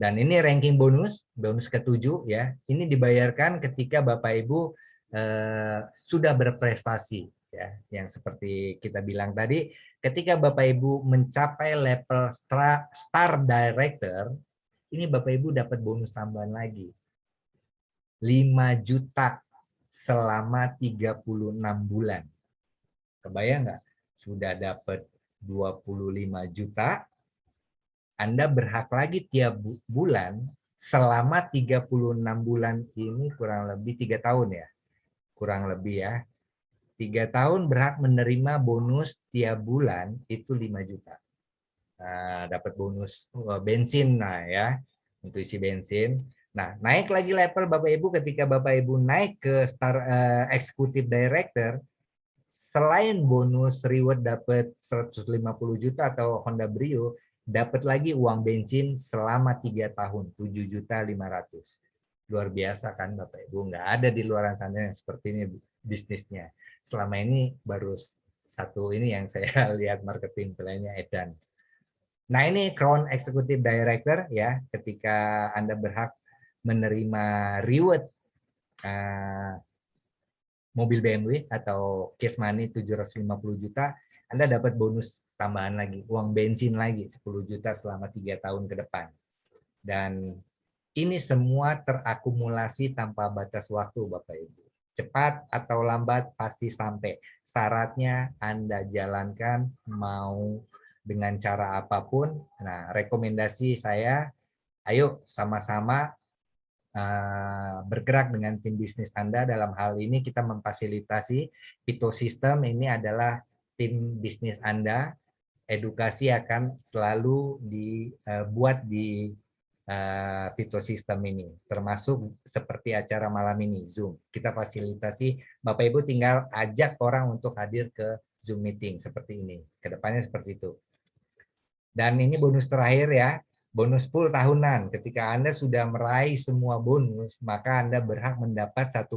Dan ini ranking bonus ke-7 ya. Ini dibayarkan ketika Bapak Ibu sudah berprestasi ya. Yang seperti kita bilang tadi, ketika Bapak Ibu mencapai level Star Director, ini Bapak Ibu dapat bonus tambahan lagi. 5 juta selama 36 bulan. Kebayang nggak? Sudah dapat 25 juta, Anda berhak lagi tiap bulan selama 36 bulan ini, kurang lebih 3 tahun ya. Kurang lebih ya. 3 tahun berhak menerima bonus tiap bulan itu 5 juta. Nah, dapat bonus bensin nah ya, untuk isi bensin. Nah, naik lagi level Bapak Ibu ketika Bapak Ibu naik ke Star Executive Director, selain bonus reward dapat 150 juta atau Honda Brio, dapat lagi uang bensin selama 3 tahun, 7.500.000. Luar biasa kan Bapak Ibu, nggak ada di luar sana yang seperti ini bisnisnya. Selama ini baru satu ini yang saya lihat marketing plannya Edan. Nah, ini Crown Executive Director ya, ketika Anda berhak menerima reward mobil BMW atau cash money 750 juta, Anda dapat bonus tambahan lagi, uang bensin lagi 10 juta selama 3 tahun ke depan. Dan ini semua terakumulasi tanpa batas waktu, Bapak Ibu. Cepat atau lambat pasti sampai. Syaratnya Anda jalankan mau dengan cara apapun. Nah, rekomendasi saya, ayo sama-sama bergerak dengan tim bisnis Anda. Dalam hal ini kita memfasilitasi Pito System, ini adalah tim bisnis Anda. Edukasi akan selalu dibuat di Pito System ini, termasuk seperti acara malam ini, Zoom. Kita fasilitasi, Bapak Ibu tinggal ajak orang untuk hadir ke Zoom meeting seperti ini. Kedepannya seperti itu. Dan ini bonus terakhir ya, bonus full tahunan. Ketika Anda sudah meraih semua bonus, maka Anda berhak mendapat 1%,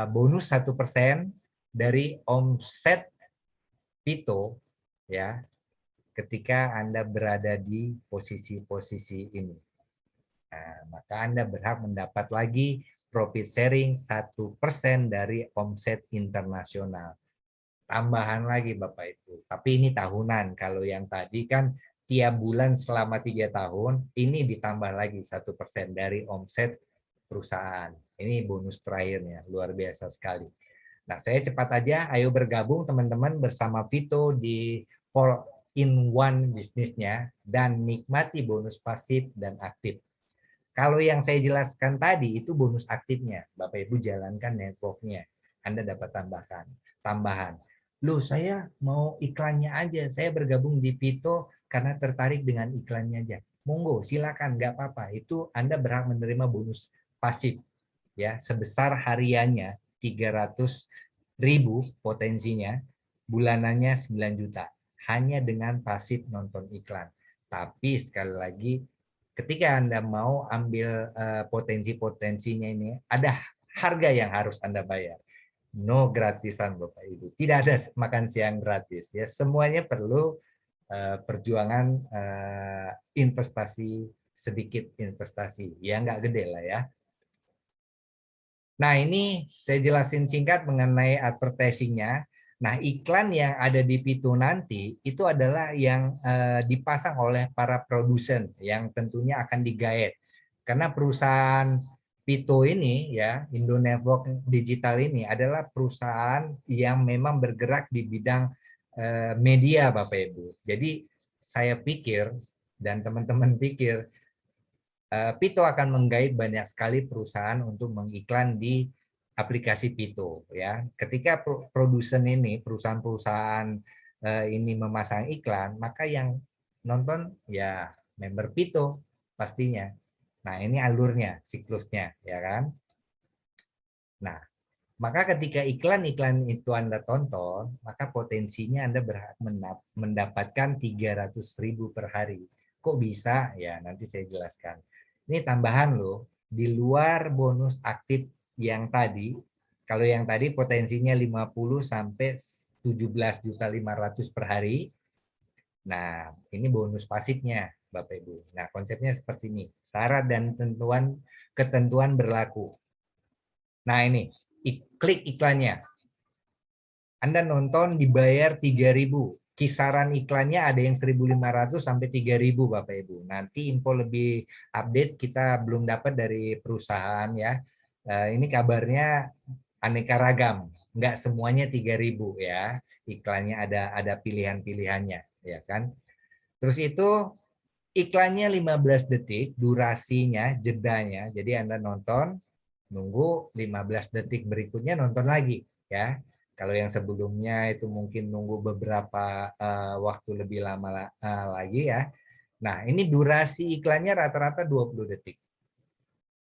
bonus 1% dari omset Pito ya, ketika Anda berada di posisi-posisi ini. Nah, maka Anda berhak mendapat lagi profit sharing 1% dari omset internasional. Tambahan lagi Bapak Ibu. Tapi ini tahunan. Kalau yang tadi kan tiap bulan selama 3 tahun, ini ditambah lagi 1% dari omset perusahaan. Ini bonus terakhirnya, luar biasa sekali. Nah, saya cepat aja, ayo bergabung teman-teman bersama Vito di 4-in-1 bisnisnya dan nikmati bonus pasif dan aktif. Kalau yang saya jelaskan tadi itu bonus aktifnya, Bapak Ibu jalankan networknya, Anda dapat tambahan. Loh, saya mau iklannya aja, saya bergabung di Vito karena tertarik dengan iklannya aja. Monggo, silakan, nggak apa-apa. Itu Anda berhak menerima bonus pasif ya sebesar hariannya 300.000 potensinya, bulanannya 9 juta hanya dengan pasif nonton iklan. Tapi sekali lagi ketika Anda mau ambil potensi-potensinya ini, ada harga yang harus Anda bayar. No gratisan Bapak Ibu. Tidak ada makan siang gratis ya. Semuanya perlu perjuangan investasi, sedikit investasi. Ya nggak gede lah ya. Nah, ini saya jelasin singkat mengenai advertising-nya. Nah, iklan yang ada di Pito nanti itu adalah yang dipasang oleh para produsen yang tentunya akan digaet. Karena perusahaan Pito ini ya, Indo Network Digital ini adalah perusahaan yang memang bergerak di bidang media Bapak Ibu. Jadi saya pikir dan teman-teman pikir Pito akan menggait banyak sekali perusahaan untuk mengiklan di aplikasi Pito ya. Ketika produsen ini perusahaan-perusahaan ini memasang iklan, maka yang nonton ya member Pito pastinya. Nah, ini alurnya, siklusnya ya kan. Nah, maka ketika iklan-iklan itu Anda tonton, maka potensinya Anda berhak mendapatkan 300.000 per hari. Kok bisa? Ya, nanti saya jelaskan. Ini tambahan loh, di luar bonus aktif yang tadi, kalau yang tadi potensinya 50 sampai 17.500.000 per hari. Nah, ini bonus pasifnya, Bapak Ibu. Nah, konsepnya seperti ini. Syarat dan ketentuan berlaku. Nah, ini klik iklannya. Anda nonton dibayar 3.000. Kisaran iklannya ada yang 1.500 sampai 3.000 Bapak Ibu. Nanti info lebih update kita belum dapat dari perusahaan ya. Ini kabarnya aneka ragam, nggak semuanya 3.000 ya. Iklannya ada pilihan-pilihannya ya kan. Terus itu iklannya 15 detik, durasinya, jedanya. Jadi Anda nonton, nunggu 15 detik berikutnya nonton lagi ya. Kalau yang sebelumnya itu mungkin nunggu beberapa waktu lebih lama lagi ya. Nah, ini durasi iklannya rata-rata 20 detik.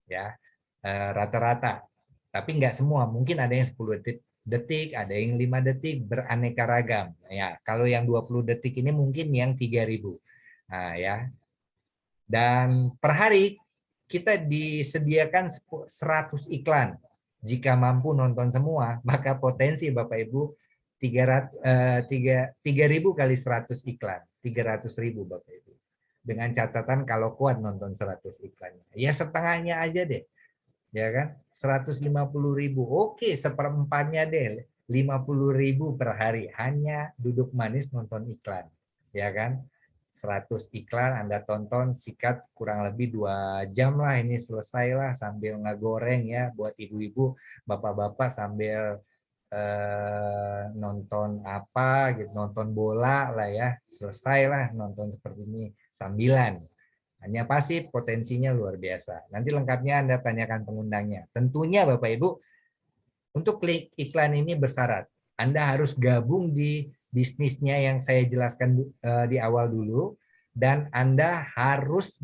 Ya. Rata-rata. Tapi nggak semua, mungkin ada yang 10 detik, ada yang 5 detik, beraneka ragam. Ya, kalau yang 20 detik ini mungkin yang 3.000. Nah, ya. Dan per hari kita disediakan 100 iklan. Jika mampu nonton semua, maka potensi Bapak Ibu 3.000 kali 100 iklan, 300.000 Bapak Ibu. Dengan catatan kalau kuat nonton 100 iklannya. Ya setengahnya aja deh. Ya kan? 150.000. Oke, seperempatnya deh. 50.000 per hari hanya duduk manis nonton iklan, ya kan? 100 iklan Anda tonton, sikat kurang lebih 2 jam lah, ini selesai lah sambil ngegoreng ya buat ibu-ibu, bapak-bapak sambil nonton apa gitu, nonton bola lah ya, selesai lah nonton seperti ini sambilan. Hanya pasif, potensinya luar biasa. Nanti lengkapnya Anda tanyakan pengundangnya. Tentunya Bapak Ibu, untuk klik iklan ini bersyarat. Anda harus gabung di bisnisnya yang saya jelaskan di awal dulu, dan Anda harus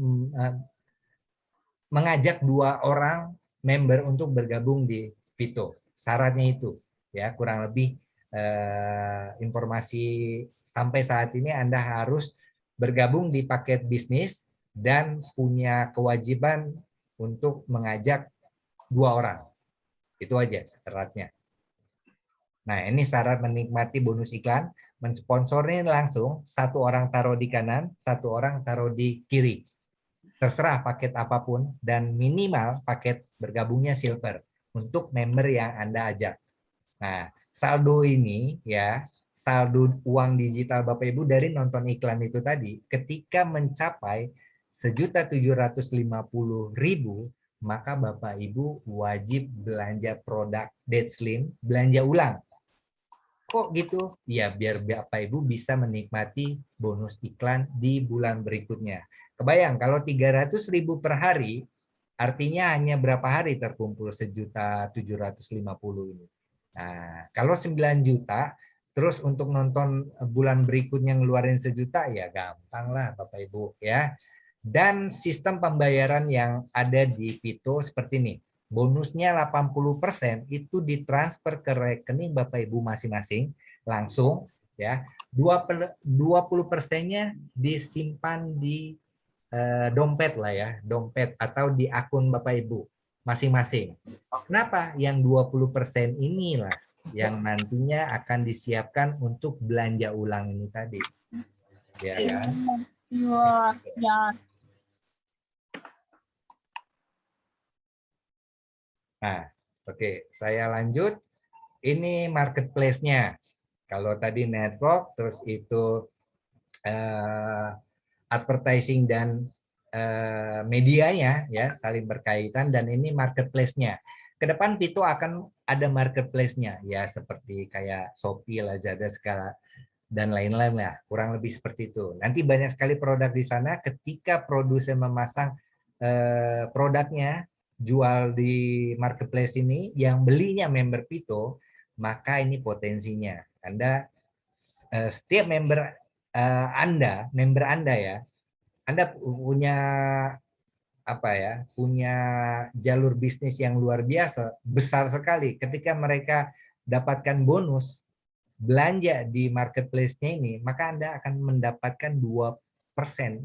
mengajak 2 orang member untuk bergabung di Vito. Syaratnya itu, ya kurang lebih informasi sampai saat ini Anda harus bergabung di paket bisnis dan punya kewajiban untuk mengajak 2 orang. Itu aja syaratnya. Nah, ini syarat menikmati bonus iklan, mensponsornya langsung, 1 orang taruh di kanan, 1 orang taruh di kiri. Terserah paket apapun, dan minimal paket bergabungnya silver untuk member yang Anda ajak. Nah, saldo ini ya, saldo uang digital Bapak Ibu dari nonton iklan itu tadi, ketika mencapai 1.750.000, maka Bapak Ibu wajib belanja produk Dead Slim, belanja ulang. Kok gitu? Ya, biar Bapak Ibu bisa menikmati bonus iklan di bulan berikutnya. Kebayang kalau 300.000 per hari, artinya hanya berapa hari terkumpul 1.750.000 ini. Nah, kalau 9 juta, terus untuk nonton bulan berikutnya ngeluarin 1 juta, ya gampang lah Bapak Ibu ya. Dan sistem pembayaran yang ada di Vito seperti ini. Bonusnya 80% itu ditransfer ke rekening Bapak Ibu masing-masing langsung ya. 20%-nya disimpan di dompet lah ya, dompet atau di akun Bapak Ibu masing-masing. Kenapa? Yang 20% inilah yang nantinya akan disiapkan untuk belanja ulang ini tadi. Ya kan? Ya. Nah, oke, saya lanjut. Ini marketplace-nya. Kalau tadi network, terus itu advertising dan medianya ya saling berkaitan, dan ini marketplace-nya. Ke depan Vito akan ada marketplace-nya ya, seperti kayak Shopee, Lazada segala dan lain-lain lah, kurang lebih seperti itu. Nanti banyak sekali produk di sana. Ketika produsen memasang produknya jual di marketplace ini, yang belinya member Vito, maka ini potensinya Anda setiap member member Anda ya, Anda punya apa ya, punya jalur bisnis yang luar biasa, besar sekali. Ketika mereka dapatkan bonus belanja di marketplace-nya ini, maka Anda akan mendapatkan 2%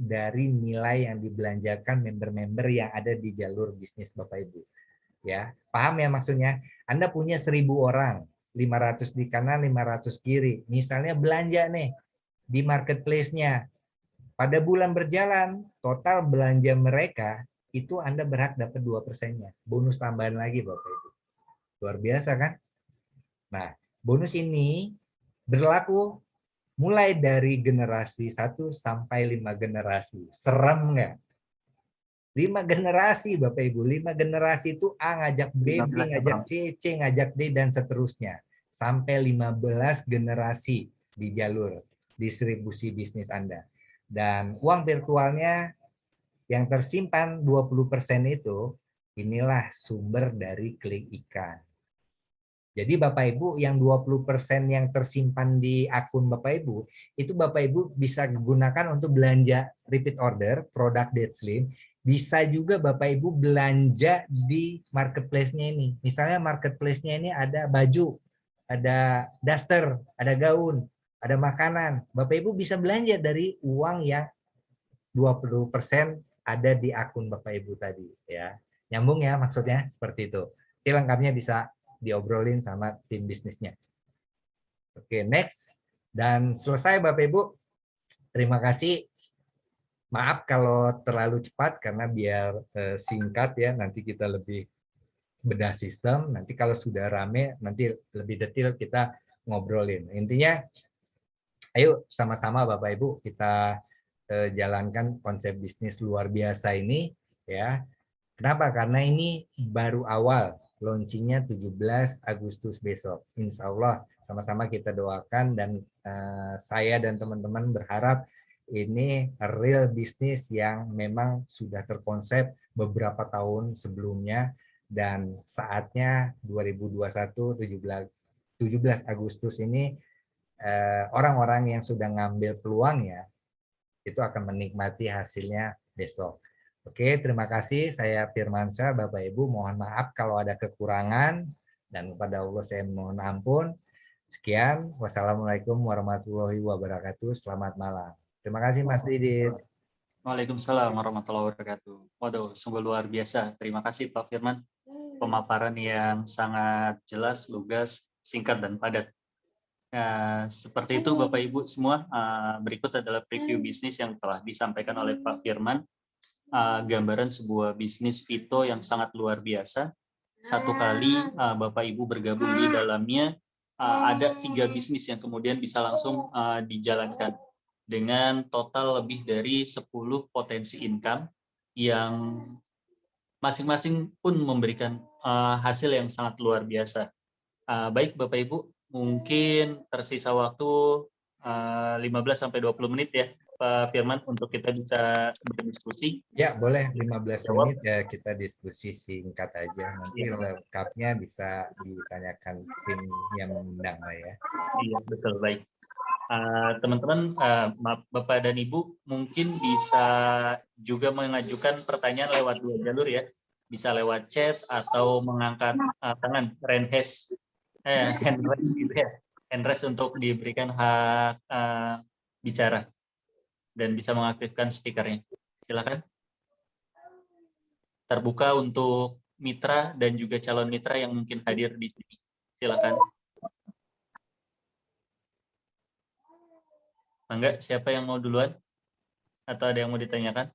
dari nilai yang dibelanjakan member-member yang ada di jalur bisnis Bapak Ibu. Ya, paham ya maksudnya? Anda punya 1.000 orang, 500 di kanan, 500 kiri. Misalnya belanja nih di marketplace-nya. Pada bulan berjalan, total belanja mereka itu Anda berhak dapat 2%-nya. Bonus tambahan lagi Bapak Ibu. Luar biasa kan? Nah, bonus ini berlaku mulai dari generasi 1 sampai 5 generasi. Serem nggak? 5 generasi Bapak Ibu. 5 generasi itu A ngajak B, B ngajak C, C ngajak D, dan seterusnya. Sampai 15 generasi di jalur distribusi bisnis Anda. Dan uang virtualnya yang tersimpan 20% itu, inilah sumber dari klik ikan. Jadi Bapak Ibu, yang 20% yang tersimpan di akun Bapak Ibu, itu Bapak Ibu bisa gunakan untuk belanja repeat order, produk Dead Slim. Bisa juga Bapak Ibu belanja di marketplace-nya ini. Misalnya marketplace-nya ini ada baju, ada daster, ada gaun, ada makanan. Bapak Ibu bisa belanja dari uang yang 20% ada di akun Bapak Ibu tadi ya. Nyambung ya maksudnya, seperti itu. Jadi lengkapnya bisa diobrolin sama tim bisnisnya. Oke, next. Dan selesai Bapak Ibu. Terima kasih. Maaf kalau terlalu cepat karena biar singkat ya, nanti kita lebih bedah sistem. Nanti kalau sudah rame, nanti lebih detail kita ngobrolin. Intinya, ayo sama-sama Bapak Ibu kita jalankan konsep bisnis luar biasa ini, ya. Kenapa? Karena ini baru awal, launchingnya 17 Agustus besok. Insya Allah sama-sama kita doakan, dan saya dan teman-teman berharap ini real bisnis yang memang sudah terkonsep beberapa tahun sebelumnya, dan saatnya 2021 17 Agustus ini orang-orang yang sudah ngambil peluangnya itu akan menikmati hasilnya besok. Oke, terima kasih. Saya Firmansyah, Bapak Ibu. Mohon maaf kalau ada kekurangan, dan kepada Allah saya mohon ampun. Sekian. Wassalamualaikum warahmatullahi wabarakatuh. Selamat malam. Terima kasih Mas Didit. Waalaikumsalam warahmatullahi wabarakatuh. Waduh, sungguh luar biasa. Terima kasih Pak Firman. Pemaparan yang sangat jelas, lugas, singkat, dan padat. Seperti itu Bapak Ibu semua. Berikut adalah preview bisnis yang telah disampaikan oleh Pak Firman. Gambaran sebuah bisnis Vito yang sangat luar biasa. Satu kali Bapak Ibu bergabung di dalamnya, ada 3 bisnis yang kemudian bisa langsung dijalankan dengan total lebih dari 10 potensi income yang masing-masing pun memberikan hasil yang sangat luar biasa. Baik Bapak Ibu, mungkin tersisa waktu 15-20 menit ya Pak Firman untuk kita bisa berdiskusi. Ya, boleh 15 menit ya, kita diskusi singkat aja. Nanti lengkapnya bisa ditanyakan tim yang mengundang lah ya. Iya, betul, baik. Teman-teman, Bapak dan Ibu mungkin bisa juga mengajukan pertanyaan lewat 2 jalur ya. Bisa lewat chat atau mengangkat tangan, hand raise gitu ya. Hand raise untuk diberikan hak bicara dan bisa mengaktifkan speakernya. Silakan. Terbuka untuk mitra dan juga calon mitra yang mungkin hadir di sini. Silakan. Enggak, siapa yang mau duluan? Atau ada yang mau ditanyakan?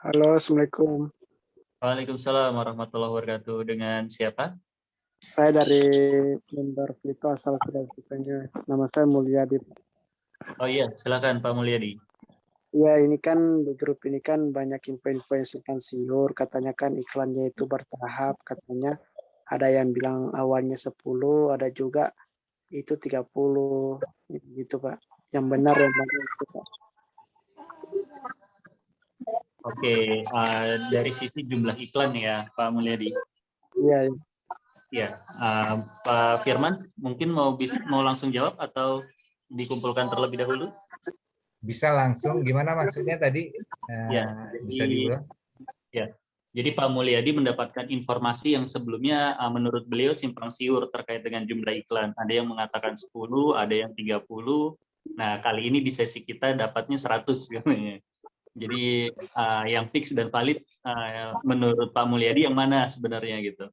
Halo, Assalamualaikum. Waalaikumsalam warahmatullahi wabarakatuh. Dengan siapa? Saya dari member Vito asal Sulawesi. Nama saya Mulyadi. Oh iya, silakan Pak Mulyadi. Ya, ini kan di grup ini kan banyak info-info yang simpang siur. Katanya kan iklannya itu bertahap. Katanya ada yang bilang awalnya 10, ada juga itu 30. Gitu, Pak. Yang benar yang mana itu, Pak? Oke, dari sisi jumlah iklan ya Pak Mulyadi. Iya. Ya, Pak Firman mungkin mau langsung jawab atau dikumpulkan terlebih dahulu? Bisa langsung, gimana maksudnya tadi? Ya, Bisa diulang? Ya, jadi Pak Mulyadi mendapatkan informasi yang sebelumnya menurut beliau simpang siur terkait dengan jumlah iklan. Ada yang mengatakan 10, ada yang 30. Nah, kali ini di sesi kita dapatnya 100 katanya. Jadi yang fix dan valid menurut Pak Mulyadi yang mana sebenarnya gitu?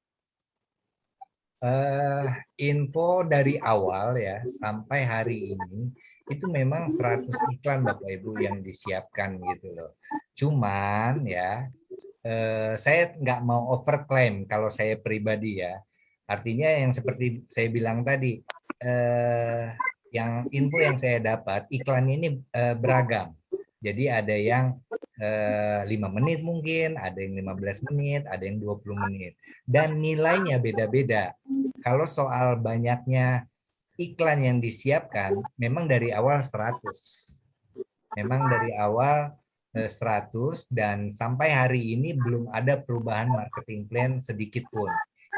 Info dari awal ya sampai hari ini itu memang 100 iklan Bapak Ibu yang disiapkan gitu loh. Cuman ya saya nggak mau overclaim kalau saya pribadi ya. Artinya yang seperti saya bilang tadi, yang info yang saya dapat iklan ini beragam. Jadi ada yang 5 menit mungkin, ada yang 15 menit, ada yang 20 menit. Dan nilainya beda-beda. Kalau soal banyaknya iklan yang disiapkan, memang dari awal 100. Memang dari awal 100 dan sampai hari ini belum ada perubahan marketing plan sedikit pun.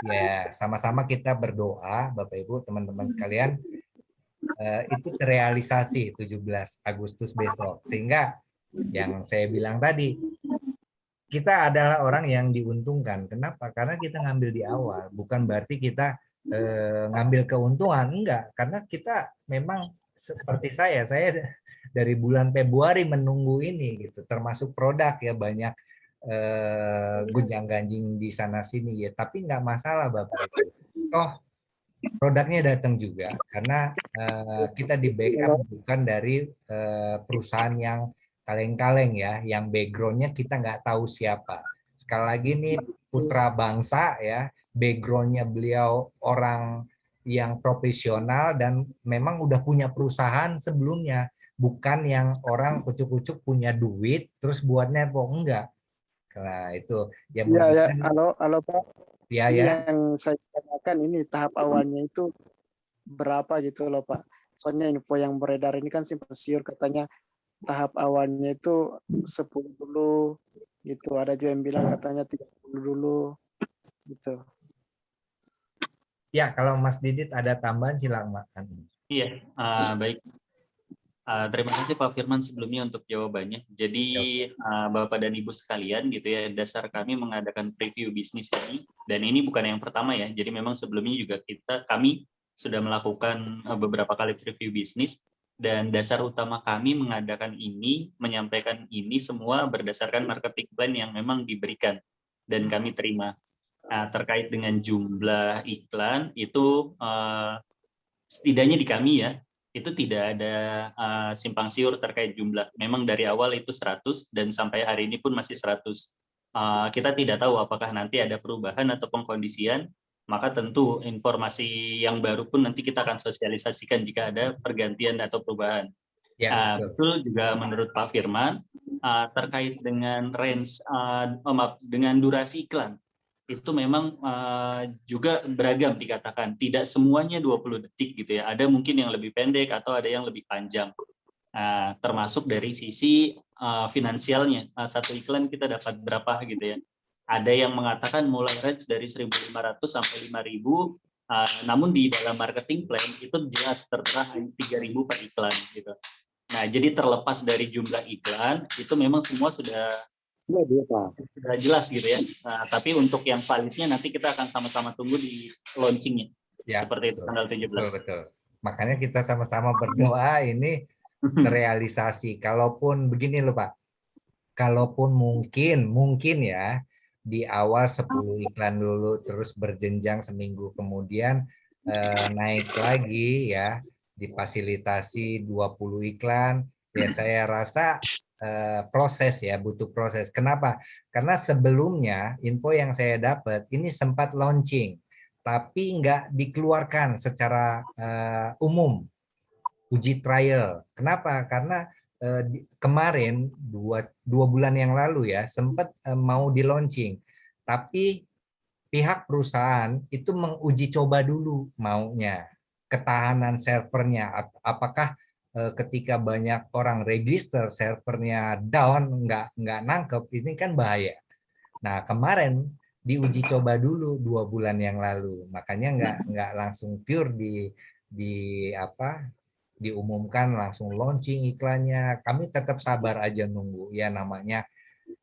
Ya, sama-sama kita berdoa, Bapak Ibu, teman-teman sekalian, itu terrealisasi 17 Agustus besok. Sehingga yang saya bilang tadi, kita adalah orang yang diuntungkan. Kenapa? Karena kita ngambil di awal. Bukan berarti kita ngambil keuntungan. Enggak. Karena kita memang seperti saya dari bulan Februari menunggu ini gitu. Termasuk produk ya banyak gonjang-ganjing di sana sini ya. Tapi enggak masalah Bapak Ibu. Toh produknya datang juga karena kita di backup bukan dari perusahaan yang kaleng-kaleng ya, yang backgroundnya kita nggak tahu siapa. Sekali lagi nih putra bangsa ya, backgroundnya beliau orang yang profesional dan memang udah punya perusahaan sebelumnya, bukan yang orang kucuk-kucuk punya duit terus buat nepo, enggak. Nah itu ya Iya ya, mudah-mudahan halo Pak. ya Ini ya. yang saya tanyakan ini tahap awalnya itu berapa gitu loh Pak. Soalnya info yang beredar ini kan simpang siur katanya tahap awalnya itu 10 dulu gitu. Ada juga yang bilang katanya 30 dulu gitu. Ya, kalau Mas Didit ada tambahan silakan. Iya, baik. Terima kasih Pak Firman sebelumnya untuk jawabannya. Jadi Bapak dan Ibu sekalian gitu ya, dasar kami mengadakan preview bisnis ini, dan ini bukan yang pertama ya. Jadi memang sebelumnya juga kami sudah melakukan beberapa kali preview bisnis, dan dasar utama kami mengadakan ini, menyampaikan ini semua berdasarkan marketing plan yang memang diberikan dan kami terima. Terkait dengan jumlah iklan itu setidaknya di kami ya, itu tidak ada simpang siur terkait jumlah. Memang dari awal itu 100 dan sampai hari ini pun masih 100. Kita tidak tahu apakah nanti ada perubahan atau pengkondisian, maka tentu informasi yang baru pun nanti kita akan sosialisasikan jika ada pergantian atau perubahan. Ya, Betul juga menurut Pak Firman, terkait dengan range, dengan durasi iklan, itu memang juga beragam dikatakan. Tidak semuanya 20 detik gitu ya. Ada mungkin yang lebih pendek atau ada yang lebih panjang. Termasuk dari sisi finansialnya. Satu iklan kita dapat berapa gitu ya. Ada yang mengatakan mulai range dari 1.500 sampai 5.000. Namun di dalam marketing plan itu jelas tertera 3.000 per iklan gitu. Nah, jadi terlepas dari jumlah iklan, itu memang semua sudah jelas gitu ya. Tapi untuk yang validnya nanti kita akan sama-sama tunggu di launchingnya. ya, Seperti itu tanggal 17. betul. Makanya kita sama-sama berdoa ini terrealisasi. Kalaupun begini loh Pak, kalaupun mungkin ya di awal 10 iklan dulu terus berjenjang seminggu kemudian naik lagi ya difasilitasi 20 iklan ya saya rasa proses ya butuh proses. Kenapa? Karena sebelumnya info yang saya dapat ini sempat launching tapi nggak dikeluarkan secara umum uji trial. Kenapa? Karena kemarin dua bulan yang lalu ya sempat mau di launching, tapi pihak perusahaan itu menguji coba dulu maunya ketahanan servernya. Apakah ketika banyak orang register servernya down nggak nangkep ini kan bahaya. Nah kemarin diuji coba dulu 2 bulan yang lalu, makanya nggak langsung pure di apa diumumkan langsung launching iklannya. Kami tetap sabar aja nunggu ya namanya.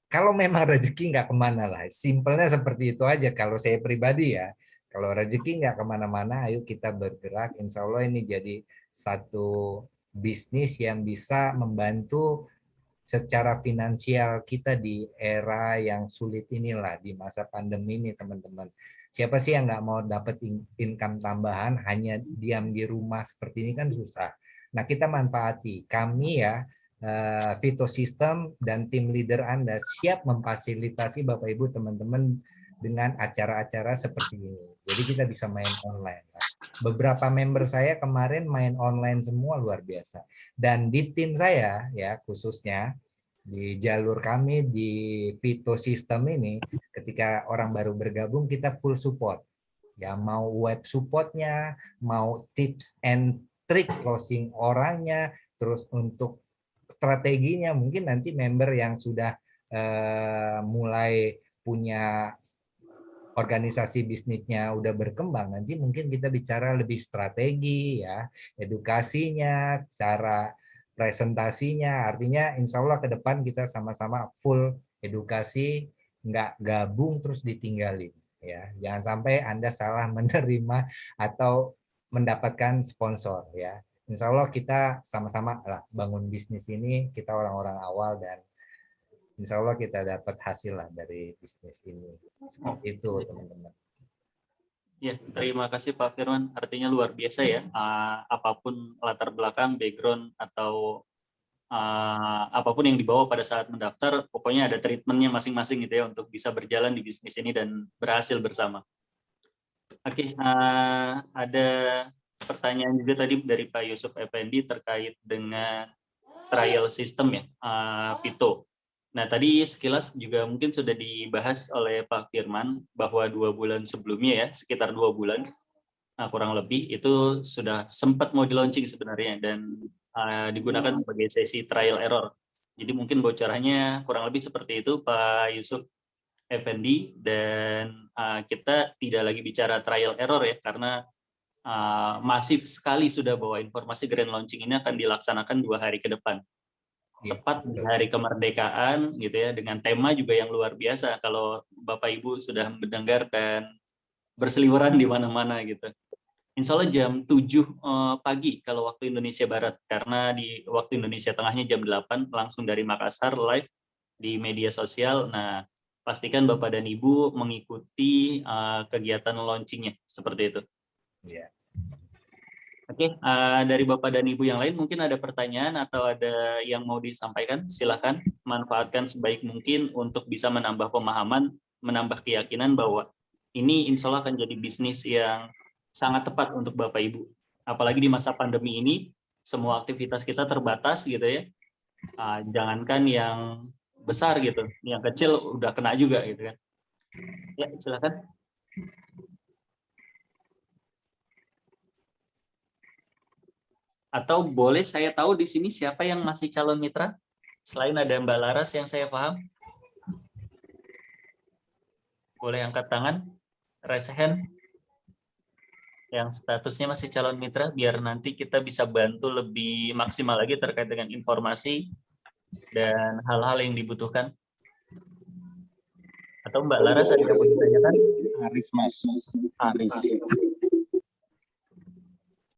Kalau memang rezeki nggak kemana lah, simpelnya seperti itu aja. Kalau saya pribadi ya, kalau rezeki nggak kemana-mana, ayo kita bergerak. Insya Allah ini jadi satu bisnis yang bisa membantu secara finansial kita di era yang sulit inilah di masa pandemi ini teman-teman. Siapa sih yang nggak mau dapat income tambahan hanya diam di rumah seperti ini kan susah. Nah kita manfaati kami ya Vito System dan tim leader Anda siap memfasilitasi Bapak Ibu teman-teman dengan acara-acara seperti ini. Jadi kita bisa main online. Beberapa member saya kemarin main online semua luar biasa. Dan di tim saya ya khususnya di jalur kami di Vito System ini ketika orang baru bergabung kita full support. Ya mau web supportnya, mau tips and trick closing orangnya, terus untuk strateginya mungkin nanti member yang sudah mulai punya organisasi bisnisnya udah berkembang, nanti mungkin kita bicara lebih strategi ya, edukasinya, cara presentasinya, artinya insya Allah ke depan kita sama-sama full edukasi, nggak gabung terus ditinggalin. Ya, jangan sampai Anda salah menerima atau mendapatkan sponsor ya. Insya Allah kita sama-sama lah bangun bisnis ini, kita orang-orang awal dan insya Allah kita dapat hasil lah dari bisnis ini. Seperti itu teman-teman. Ya, terima kasih Pak Firman. Artinya luar biasa ya. Apapun latar belakang, background, atau apapun yang dibawa pada saat mendaftar, pokoknya ada treatmentnya masing-masing gitu ya untuk bisa berjalan di bisnis ini dan berhasil bersama. Oke, ada pertanyaan juga tadi dari Pak Yusuf Effendi terkait dengan trial system ya, Vito. Nah, tadi sekilas juga mungkin sudah dibahas oleh Pak Firman bahwa 2 bulan sebelumnya ya, sekitar 2 bulan, kurang lebih, itu sudah sempat mau di-launching sebenarnya dan digunakan sebagai sesi trial error. Jadi mungkin bocorannya kurang lebih seperti itu, Pak Yusuf Effendi, dan kita tidak lagi bicara trial error ya, karena masif sekali sudah bahwa informasi grand launching ini akan dilaksanakan 2 hari ke depan. Tepat di hari kemerdekaan gitu ya, dengan tema juga yang luar biasa kalau Bapak Ibu sudah mendengar dan berseliweran di mana-mana gitu. Insya Allah jam 7 pagi kalau waktu Indonesia Barat, karena di waktu Indonesia Tengahnya jam 8 langsung dari Makassar live di media sosial. Nah, pastikan Bapak dan Ibu mengikuti kegiatan launchingnya seperti itu. Ya. Oke, dari Bapak dan Ibu yang lain mungkin ada pertanyaan atau ada yang mau disampaikan, silakan manfaatkan sebaik mungkin untuk bisa menambah pemahaman, menambah keyakinan bahwa ini insya Allah akan jadi bisnis yang sangat tepat untuk Bapak Ibu. Apalagi di masa pandemi ini, semua aktivitas kita terbatas gitu ya. Jangankan yang besar gitu, yang kecil udah kena juga gitu kan. Ya, silakan. Atau boleh saya tahu di sini siapa yang masih calon mitra? Selain ada Mbak Laras yang saya paham. Boleh angkat tangan, raise hand. Yang statusnya masih calon mitra, biar nanti kita bisa bantu lebih maksimal lagi terkait dengan informasi dan hal-hal yang dibutuhkan. Atau Mbak Laras ada yang mau ditanyakan? Aris, Mas. Aris.